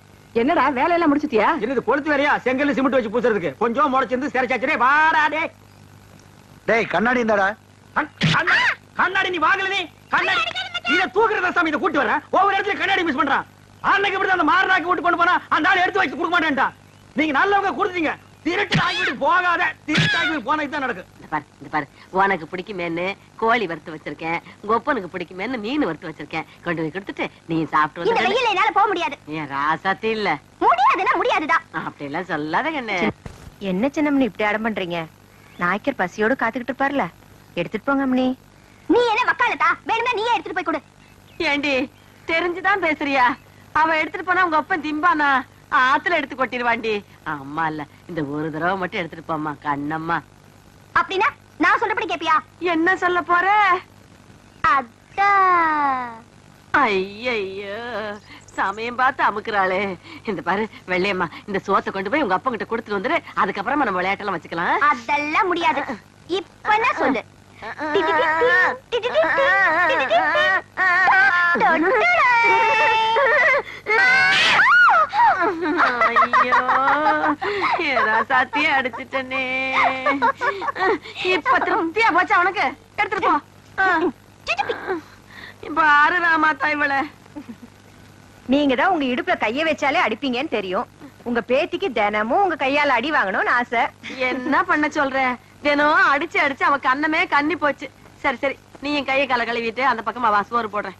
என்னடா வேலையெல்லாம் முடிச்சிட்டியா? என்னது கொளுத்து வேறையா? செங்கல் சிமெண்ட் வச்சு பூசுறதுக்கு கொஞ்சம் முளைச்சிருந்து சிறைச்சாச்சே. வாடா டேய். டேய் கண்ணாடி இந்தாடா. கண்ணாடி நீ வாங்கல? நீ கண்ணாடி இத தூக்குறத சாமி, இத கூட்டி வரேன். ஒவ்வொரு இடத்துல கண்ணாடி மிஸ் பண்றான். அன்னைக்கு இப்படி அந்த மாரனாக்கு விட்டு கொண்டு போனா அந்த ஆள் எடுத்து வச்சு கொடுக்க மாட்டேன்டா. நீங்க நல்லவங்க கொடுத்தீங்க, திருட்டு ஆகிவிட்டு போகாத. திருட்டு ஆகிவிட்டு போனது தான் நடக்கும். இந்த பாரு உனக்கு பிடிக்குமேன்னு கோழி வறுத்து வச்சிருக்கேன், உங்க ஒப்பனுக்கு பிடிக்குமேன்னு மீன் வறுத்து வச்சிருக்கேன். கொண்டு போய் கொடுத்துட்டு நீ சாப்பிட்டு இந்த வெயில்ல என்னால போக முடியாது. ஏன் ராசாத்தி இல்ல? முடியாதுன்னா முடியாதுதான். அப்படி எல்லாம் சொல்லாத கண்ணு. என்ன சின்னம்னி இப்படி அடம் பண்றீங்க? நாய்க்கர் பசியோடு காத்துக்கிட்டு இருப்பார்ல, எடுத்துட்டு போங்க அம்மனி. நீ என்ன வக்காலத்தா? வேணும்னா நீயே எடுத்துட்டு போய் கொடு. ஏண்டி தெரிஞ்சுதான் பேசுறியா? அவ எடுத்துட்டு போனா உங்க அப்பன் திம்பானா? ஆத்துல எடுத்து கொட்டிடுவாண்டி. அம்மா இல்ல, இந்த ஒரு தடவை மட்டும் எடுத்துட்டு போம்மா கண்ணம்மா. அப்படின்னா நான் சொல்றபடி கேப்பியா? என்ன சொல்ல போற? அத்தா. ஐயோ சமயம் பார்த்து அமுக்குறாளே. இந்த பாரு வெள்ளையம்மா, இந்த சோத்தை கொண்டு போய் உங்க அப்பா கிட்ட கொடுத்துட்டு வந்துரு. அதுக்கப்புறமா நம்ம விளையாட்டெல்லாம் வச்சுக்கலாம். அதெல்லாம் முடியாது. இப்ப என்ன சொல்லு? ஐயோ சாத்தியே அடிச்சுட்டனே. இப்ப திருப்தியா போச்சா உனக்கு? எடுத்துட்டு போ. இப்ப ஆறு ராமாத்தா இவள. நீங்க தான் உங்க இடுப்புல கைய வச்சாலே அடிப்பீங்கன்னு தெரியும். உங்க பேத்திக்கு தினமும் உங்க கையால அடி வாங்கணும்னு ஆசை. என்ன பண்ண சொல்ற? தினம் அடிச்சு அடிச்சு அவ கண்ணமே கண்ணி போச்சு. சரி சரி, நீ என் கையை கால கழுவிட்டு அந்த பக்கமா வா, சோறு போடுறேன்.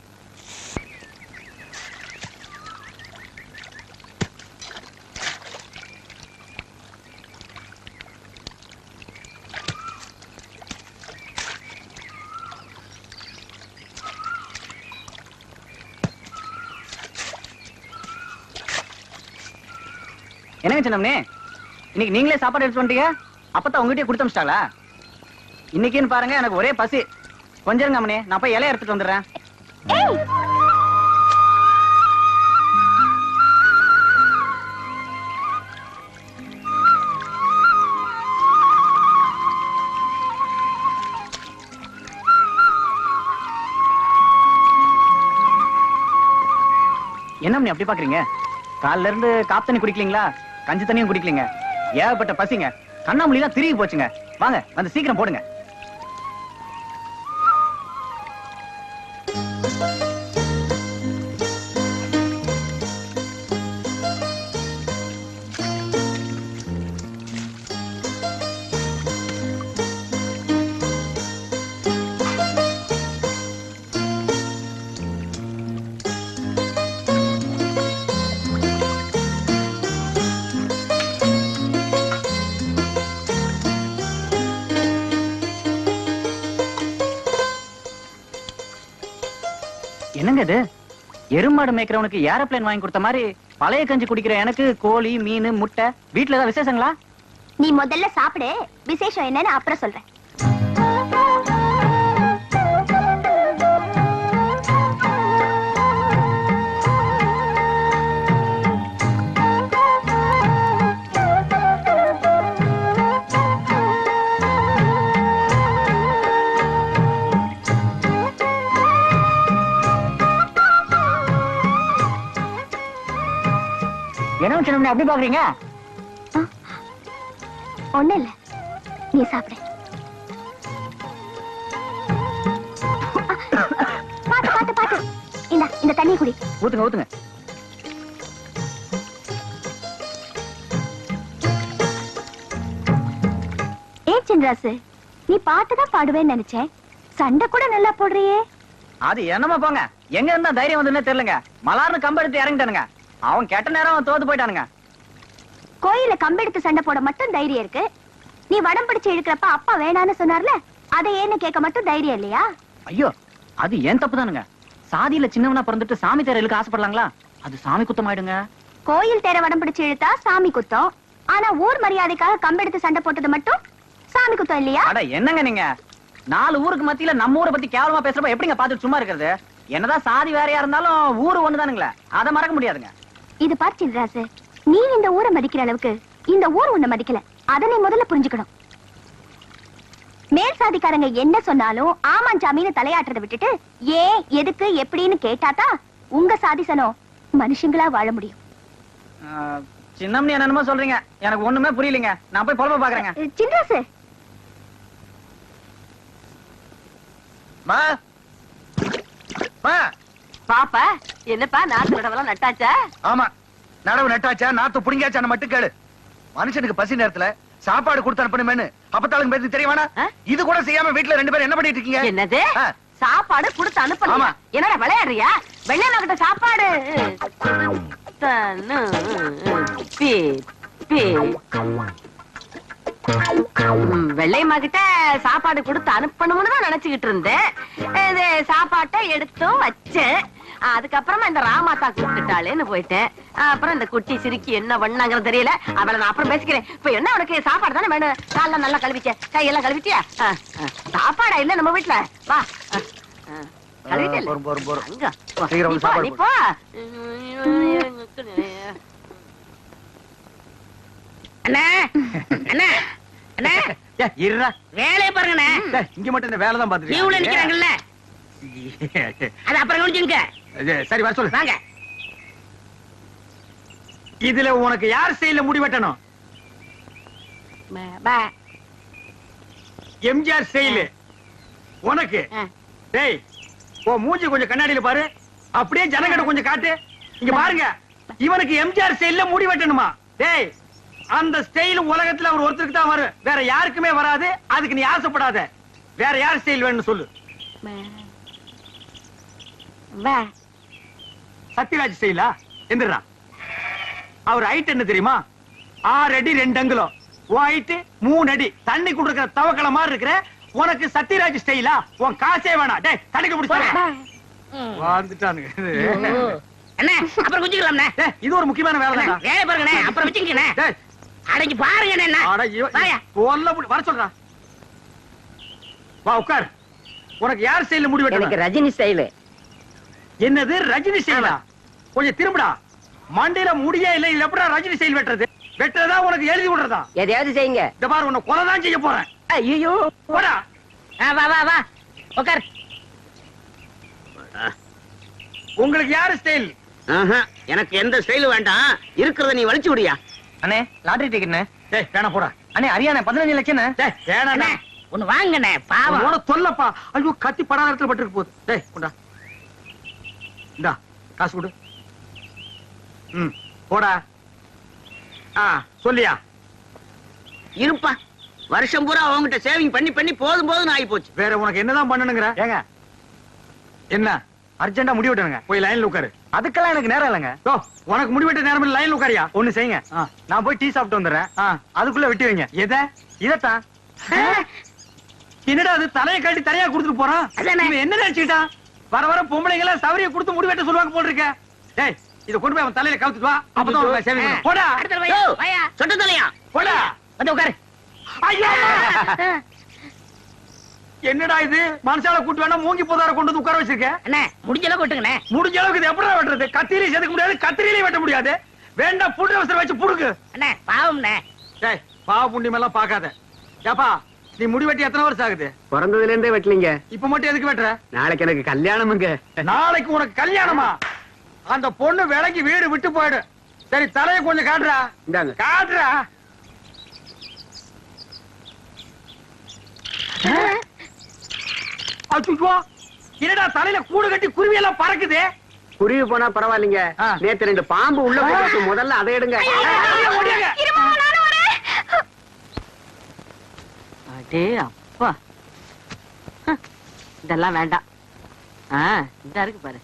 என்னங்க சின்னம்னே, இன்னைக்கு நீங்களே சாப்பாடு எடுத்து வந்துட்டீங்க? அப்பதான் உங்ககிட்டயே கொடுத்து அமிச்சிட்டாங்களா? இன்னைக்குன்னு பாருங்க, எனக்கு ஒரே பசி. கொஞ்சம் இருங்க அம்மனே, நான் போய் இலைய எடுத்துட்டு வந்துடுறேன். என்ன அம்மனி அப்படி பாக்குறீங்க? காலைல இருந்து காப்பு தண்ணி குடிக்கலீங்களா? கஞ்சி தண்ணியும் குடிக்கலீங்க. ஏகப்பட்ட பசிங்க. கண்ணாமூலி தான் திரும்பி போச்சுங்க. வாங்க வந்து சீக்கிரம் போடுங்க. என்னங்க இது? எருமாடு மேய்க்கிறவனுக்கு ஏரோப்ளேன் வாங்கி கொடுத்த மாதிரி பழைய கஞ்சி குடிக்கிற எனக்கு கோழி, மீன், முட்டை. வீட்டுல ஏதாவது விசேஷங்களா? நீ முதல்ல சாப்பிடு, விசேஷம் என்னன்னு அப்புறம் சொல்றேன். என்ன சின்ன அப்படி பாக்குறீங்க? ஒண்ணு இல்ல, நீ சாப்பிடு. பாத்து பாத்து பாத்து. இந்த தண்ணி குடி. ஊத்துங்க ஊத்துங்க. சின்ராசு, நீ பாட்டுதான் பாடுவேன்னு நினைச்சேன். சண்டை கூட நல்லா போடுறியே. அது என்னமா போங்க, எங்க இருந்தா தைரியம் வந்துன்னு தெரியலங்க. மலார்னு கம்பெடுத்து இறங்கிட்டானுங்க. அவன் கெட்ட நேரம் தோத்து போயிட்டானுங்க. கோயில கம்பெடுத்து சண்டை போட மட்டும் தைரியம் இருக்கு. நீ வடம் பிடிச்சு இழுக்கிறப்ப அப்பா வேணான்னு சொன்னார்ல, அதை ஏன்னு கேட்க மட்டும் தைரியம் இல்லையா? ஐயோ, அது ஏன் தப்பு தானுங்க. சாதியில சின்னவனா பிறந்துட்டு சாமி தேர இழுக்க ஆசைப்படலாங்களா? அது சாமி குத்தம் ஆயிடுங்க. கோயில் தேர வடம் பிடிச்சு இழுத்தா சாமி குத்தம். ஆனா ஊர் மரியாதைக்காக கம்பெடுத்து சண்டை போட்டது மட்டும் சாமி குத்தம் இல்லையா? அட என்னங்க நீங்க, 4 ஊருக்கு மத்தியில நம்ம ஊரை பத்தி கேவலமா பேசுறப்ப எப்படிங்க பாத்துட்டு சும்மா இருக்கிறது? என்னதான் சாதி வேறையா இருந்தாலும் ஊரு ஒண்ணுதானுங்களே, அதை மறக்க முடியாதுங்க. இது பார் சின்ராசு, நீ இந்த ஊரை மதிக்கிற அளவுக்கு இந்த ஊர் உன்னை மதிக்கல. அதை நீ முதல்ல புரிஞ்சுக்கணும். மேல் சாதிக்காரங்க என்ன சொன்னாலும் ஆமாஞ்சாமின்னு தலையாட்டுறதை விட்டுட்டு ஏன் எதுக்கு எப்படின்னு கேட்டாதான் உங்க சாதிசனம் மனுஷங்களா வாழ முடியும். சின்னம்னி என்னமோ சொல்றீங்க, எனக்கு ஒண்ணுமே புரியலங்க. நான் போய் பொறுப்பை பாக்குறேங்க. சின்ராசு, பாப்பா என்னப்பா, நாத்து நடவெல்லாம் நட்டாச்சா? ஆமா, நடவு நட்டாச்சா, நாத்து புடிங்காச்சான்னு மட்டும் கேளு. மனுஷனுக்கு பசி நேரத்துல சாப்பாடு கொடுத்து அனுப்பணுமேனு அப்பத்தாளுக்கு பேருக்கு தெரியவானா? இது கூட செய்யாம வீட்டுல 2 பேரும் என்ன பண்ணிட்டு இருக்கீங்க? என்னது சாப்பாடு கொடுத்து அனுப்பணுமா? என்னடா விளையாடுறியா? வெள்ளை கிட்ட சாப்பாடு வெள்ளையம்மா கிட்ட சாப்பாடு கொடுத்து அனுப்பணும்னு தான் நினைச்சுக்கிட்டு இருந்தேன். சாப்பாட்டை எடுத்தும் வச்சேன். அதுக்கப்புறமா இந்த ராமாத்தா கூப்பிட்டுட்டாளேன்னு போயிட்டேன். அப்புறம் இந்த குட்டி சிரிக்கி என்ன பண்ணாங்கன்னு தெரியல. அவளை நான் அப்புறம் பேசிக்கிறேன். இப்ப என்ன உனக்கு சாப்பாடு தானே வேணும்? காலைல நல்லா கழுவிக்க, கையெல்லாம் கழுவிட்டியா? சாப்பாடா இல்ல நம்ம வீட்டுல? வா வேலையை பாருங்க. இங்க மட்டும் இந்த வேலை தான் பாத்துட்டு நிக்கிறாங்கல்ல, அது அப்புறம் கவனிச்சுங்க. சரி வர சொல்லு. வாங்க. இதுல உனக்கு யார் ஸ்டைல்ல முடி வெட்டணும்? எம்ஜிஆர் ஸ்டைல் உனக்கு. டேய் ஓ மூஞ்சி கொஞ்சம் கண்ணாடியில பாரு, அப்படியே ஜனங்கட கொஞ்சம் காட்டு. இங்க பாருங்க, இவனுக்கு எம்ஜிஆர் ஸ்டைல்ல முடி வெட்டணுமா? டேய் அந்த ஸ்டைல் உலகத்துல அவர் ஒருத்தருக்கு தான் வரும், வேற யாருக்குமே வராது. அதுக்கு நீ ஆசைப்படாத. வேற யார் ஸ்டைல் வேணும்னு சொல்லு. சத்யராஜ் ஸ்டைலா? எந்திரா. அவர் ஹைட் என்ன தெரியுமா? 6 அடி 2 அங்குலம். ஹைட் 3 அடி. தண்ணி குடுக்கிற தவக்கல மாதிரி இருக்கிற உனக்கு சத்யராஜ் ஸ்டைலா? உன் காசே வேணாம். டேய் தடுக்க பிடிச்சா வந்துட்டானுங்க. அண்ணே அப்புறம் குஞ்சிக்கலாம்ண்ணே. இது ஒரு முக்கியமான வேலை தான். வேலை பாருங்கண்ணே, அப்புறம் வச்சுக்கண்ணே. அடங்கி பாருங்க. வர சொல்றா. வா உட்கார். உனக்கு யார் ஸ்டைல்ல முடி வெட்டணும்? எனக்கு ரஜினி ஸ்டைல். என்னது ரஜினி ஸ்டைலா? கொஞ்சம் திரும்புடா. மண்டையில முடியே இல்ல, இது எப்படா ரஜினி ஸ்டைல் வெட்டுறது? வெட்டுறதா உனக்கு எழுதி விடுறதா? எதையாவது செய்யுங்க. இந்த பாரு உன்னை கொலை தான் செய்ய போறேன். ஐயோ போடா. வா வா வா உட்கார். உங்களுக்கு யாரு ஸ்டைல்? எனக்கு எந்த ஸ்டைல் வேண்டாம், இருக்கிறத நீ வலிச்சு விடியா. அண்ணே லாட்டரி டிக்கெட்ண்ணே. டேய் வேணா போடா. அண்ணே ஹரியானா 15 லட்சம். டேய் வேணாண்ணே, ஒன்னு வாங்கண்ணே. பாவம் உன சொல்லப்பா. ஐயோ கத்தி படாத இடத்துல பட்டுருக்கு போகுது. டேய் கொண்டா. இந்தா காசு கொடு. போடா. சொல்லியா? இருப்பா, வருஷம் பூரா அவங்ககிட்ட சேவிங் பண்ணி பண்ணி போதும் போதும் ஆகி போச்சு. வேற உனக்கு என்னதான் பண்ணணுங்கிற? ஏங்க என்ன அர்ஜென்டா முடி வெட்டணுங்க, போய் லைன்ல உட்காரு. அதுக்கெல்லாம் எனக்கு நேரம் இல்லைங்க. உனக்கு முடி வெட்ட நேரம் இல்ல, லைன்ல உட்காரியா? ஒண்ணு செய்யுங்க, நான் போய் டீ சாப்பிட்டு வந்துடுறேன். அதுக்குள்ள வெட்டி வைங்க. எதை? இதத்தான். என்னடா அது தலையை காட்டி தரையா கொடுத்துட்டு போறான்? என்ன நினைச்சுக்கிட்டான்? வர வர பொம்பளைங்கள சவரிய கொடுத்து முடி வெட்ட சொல்லுவாங்க போட்டிருக்க. டேய் இத கொண்டு போய் அவன் தலையில கவுத்துட்டு வா, அப்பதான் சேவிங். போடா சொட்ட தலையா. போடா வந்து உட்காரு. ஐயா என்னடா இது? மனசால கூட்டு வேணா மூங்கி போதார கொண்டு வந்து உட்கார வச்சிருக்க. அண்ணே முடிஞ்ச அளவுக்கு வெட்டுங்கண்ணே. முடிஞ்ச அளவுக்கு இது எப்படா வெட்டுறது? கத்திரியை செதுக்க முடியாது, கத்திரியிலையும் வெட்ட முடியாது. வேண்டாம் புட்டு அவசரம் வச்சு புடுக்கு. அண்ணே பாவம்ண்ணே. டேய் பாவ புண்ணியம் எல்லாம் பாக்காத. ஏப்பா நீ முடி வெட்டி எத்தனை வருஷம் ஆகுது? பிறந்ததுல இருந்தே வெட்டலீங்க. இப்ப மட்டும் எதுக்கு வெட்டுற? நாளைக்கு எனக்கு கல்யாணமுங்க. நாளைக்கு உனக்கு கல்யாணமா? அந்த பொண்ணு விலைக்கு வீடு விட்டு போயிடு. சரி தலையை கொஞ்சம் காட்டுறா. இந்தாங்க காட்டுறா. அச்சுச்சோ, என்னடா தலையில கூடு கட்டி குருவி எல்லாம் பறக்குது? குருவி போனா பரவாயில்லைங்க, நேத்து 2 பாம்பு உள்ள போட்டு முதல்ல அதை எடுங்க. அடே அப்பா, இதெல்லாம் வேண்டாம். இந்த இருக்கு பாரு.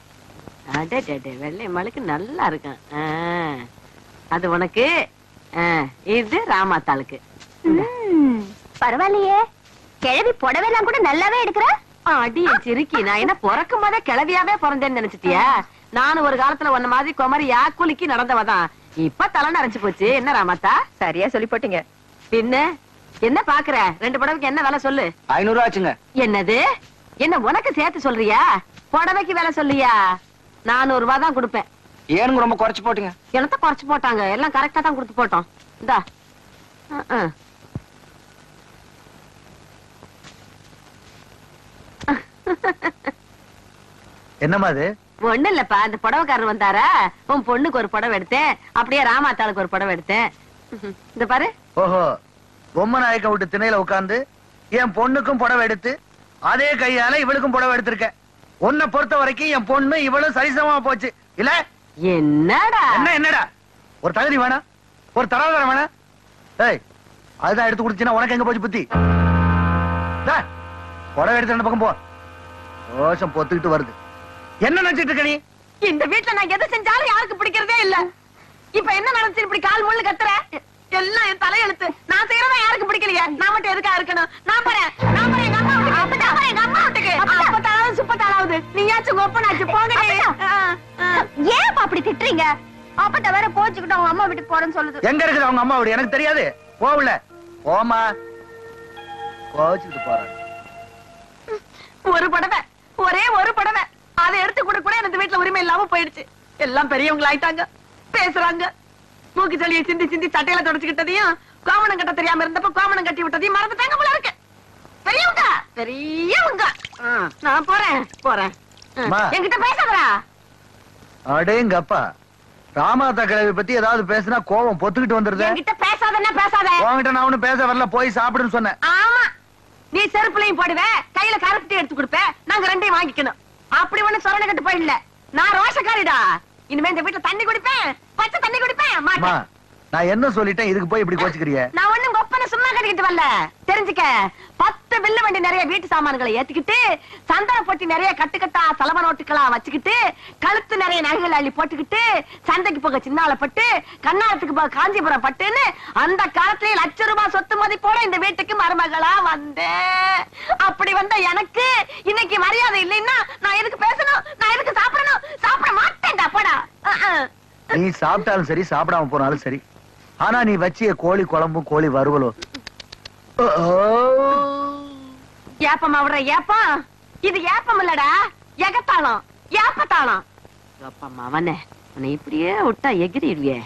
அடே வெள்ளை மலைக்கு நல்லா இருக்கும். அது உனக்கு, இது ராமாத்தாளுக்கு. பரவாயில்லையே, கிழவி புடவைலாம் கூட நல்லாவே எடுக்கிற. அடி சிரிக்கி, நான் என்ன பிறக்கும் போதே கிளவியாவே பிறந்தேன்னு நினைச்சிட்டியா? நானும் ஒரு காலத்துல உன்ன மாதிரி குமரியா குலுக்கி நடந்தவதான். இப்ப தலை நரைச்சு போச்சு. என்ன ராமாத்தா? சரியா சொல்லி போட்டீங்க. பின்ன என்ன பாக்குற? 2 புடவைக்கு என்ன விலை சொல்லு? 500 ரூபா ஆச்சுங்க. என்னது? என்ன உனக்கு சேர்த்து சொல்றியா? புடவைக்கு விலை சொல்லியா? 400 ரூபா தான் கொடுப்பேன். ஏனுங்க ரொம்ப குறைச்சு போட்டீங்க? என்னத்த குறைச்சு போட்டாங்க? எல்லாம் கரெக்டா தான் கொடுத்து போட்டோம். இந்தா. என்னமா அது? ஒண்ணு இல்லப்பா, அந்த புடவைக்காரர் வந்தாரா, உன் பொண்ணுக்கு ஒரு புடவை எடுத்தேன், அப்படியே ராமாத்தாளுக்கு ஒரு புடவை எடுத்தேன். இந்த பாரு. ஓஹோ, பொம்மை நாயக்கம் விட்டு திணையில உட்கார்ந்து என் பொண்ணுக்கும் புடவை எடுத்து அதே கையால இவளுக்கும் புடவை எடுத்திருக்க. உன்னை பொறுத்த வரைக்கும் என் பொண்ணு இவளும் சரிசமமா போச்சு இல்ல? என்னடா என்னடா? ஒரு தகுதி வேணா, ஒரு தராதரம் வேணா? ஏய் அதுதான் எடுத்து குடிச்சுன்னா உனக்கு எங்க போச்சு புத்தி? புடவை எடுத்து ரெண்டு பக்கம் போ. ரோஷம் பொத்துக்கிட்டு வருது. என்ன நினைச்சிட்டு இருக்க நீ? இந்த வீட்டுல நான் எதை செஞ்சாலும் யாருக்கு பிடிக்கிறதே இல்ல. இப்ப என்ன நடந்துச்சு? இப்படி கால் முள்ளு கத்துற? எல்லாம் என் தலையெழுத்து. நான் செய்யறதா யாருக்கு பிடிக்கலையா? நான் மட்டும் எதுக்கா இருக்கணும்? நான் போறேன் எங்க அம்மா வீட்டுக்கு. எங்க அம்மா வீட்டுக்கு அப்பத்தாளாவது சுப்பத்தாளாவது நீயாச்சும் ஒப்பனாச்சு போங்க. ஏன் அப்படி திட்டுறீங்க? அப்பத்த வேற கோச்சுக்கிட்டு அவங்க அம்மா வீட்டுக்கு போறேன்னு சொல்லுது. எங்க இருக்குது அவங்க அம்மா வீடு? எனக்கு தெரியாது. போகல போமா கோச்சுக்கிட்டு போறாங்க. ஒரு படவை, ஒரே ஒரு படவை, அதை எடுத்து கொடுக்க கூட எனக்கு வீட்டுல உரிமை இல்லாம போயிடுச்சு. எல்லாம் பெரியவங்க ஆயிட்டாங்க, பேசுறாங்க. மூக்கு சளியை சிந்தி சிந்தி சட்டையில தொடச்சுக்கிட்டதையும் கோமணம் கட்ட தெரியாம இருந்தப்ப கோமணம் கட்டி விட்டதையும் மறந்துட்டாங்க போல இருக்கு. பெரியவங்க பெரியவங்க. நான் போறேன். என்கிட்ட பேசாதடா. அடேங்கப்பா, ராமாதா கிழவி பத்தி ஏதாவது பேசினா கோவம் பொத்துக்கிட்டு வந்துருது. என்கிட்ட பேசாதன்னா பேசாத. உன்கிட்ட நான் ஒண்ணும் பேச வரல, போய் சாப்பிடுன்னு சொன்னேன். ஆமா, நீ செருப்புலையும் போடுவ, கையில கரப்பட்டி எடுத்து கொடுப்ப, நாங்க ரெண்டையும் வாங்கிக்கணும். அப்படி ஒண்ணு சொரண கட்டு போயிடல. நான் ரோஷக்காரிடா. இனிமே இந்த வீட்டுல தண்ணி குடிப்பேன், பச்சை தண்ணி குடிப்பேன் மாட்டேன். நான் என்ன சொல்லிட்டேன்? இதுக்கு போய் இப்படி கோச்சுக்கிறிய? நான் ஒண்ணும் கொப்பனை சும்மா கட்டிக்கிட்டு வரல. தெரிஞ்சுக்க, 10 வில்லு வண்டி நிறைய வீட்டு சாமான்களை ஏத்திக்கிட்டு, சந்தன பொட்டி நிறைய கட்டுக்கட்டா சலவ நோட்டுகளா வச்சுக்கிட்டு, கழுத்து நிறைய நகைகள் அள்ளி போட்டுக்கிட்டு, சந்தைக்கு போக சின்னாலப்பட்டு, கண்ணாரத்துக்கு போக காஞ்சிபுரம் பட்டுன்னு அந்த காலத்திலேயே ₹1,00,000 சொத்து மதிப்போட இந்த வீட்டுக்கு மருமகளா வந்தேன். அப்படி வந்த எனக்கு இன்னைக்கு மரியாதை இல்லைன்னா நான் எதுக்கு பேசணும்? நான் எதுக்கு சாப்பிடணும்? சாப்பிட மாட்டேன்டா போடா. நீ சாப்பிட்டாலும் சரி, சாப்பிடாம போனாலும் சரி, ஆனா நீ வச்சிய கோழி குழம்பும் கோழி வறுவலும் ஏப்பமா விடுற ஏப்பம். இது ஏப்பம் இல்லடா, எகத்தாளம், ஏப்பத்தாளம். அப்பா அவனை இப்படியே விட்டா எகிரிடுவியே.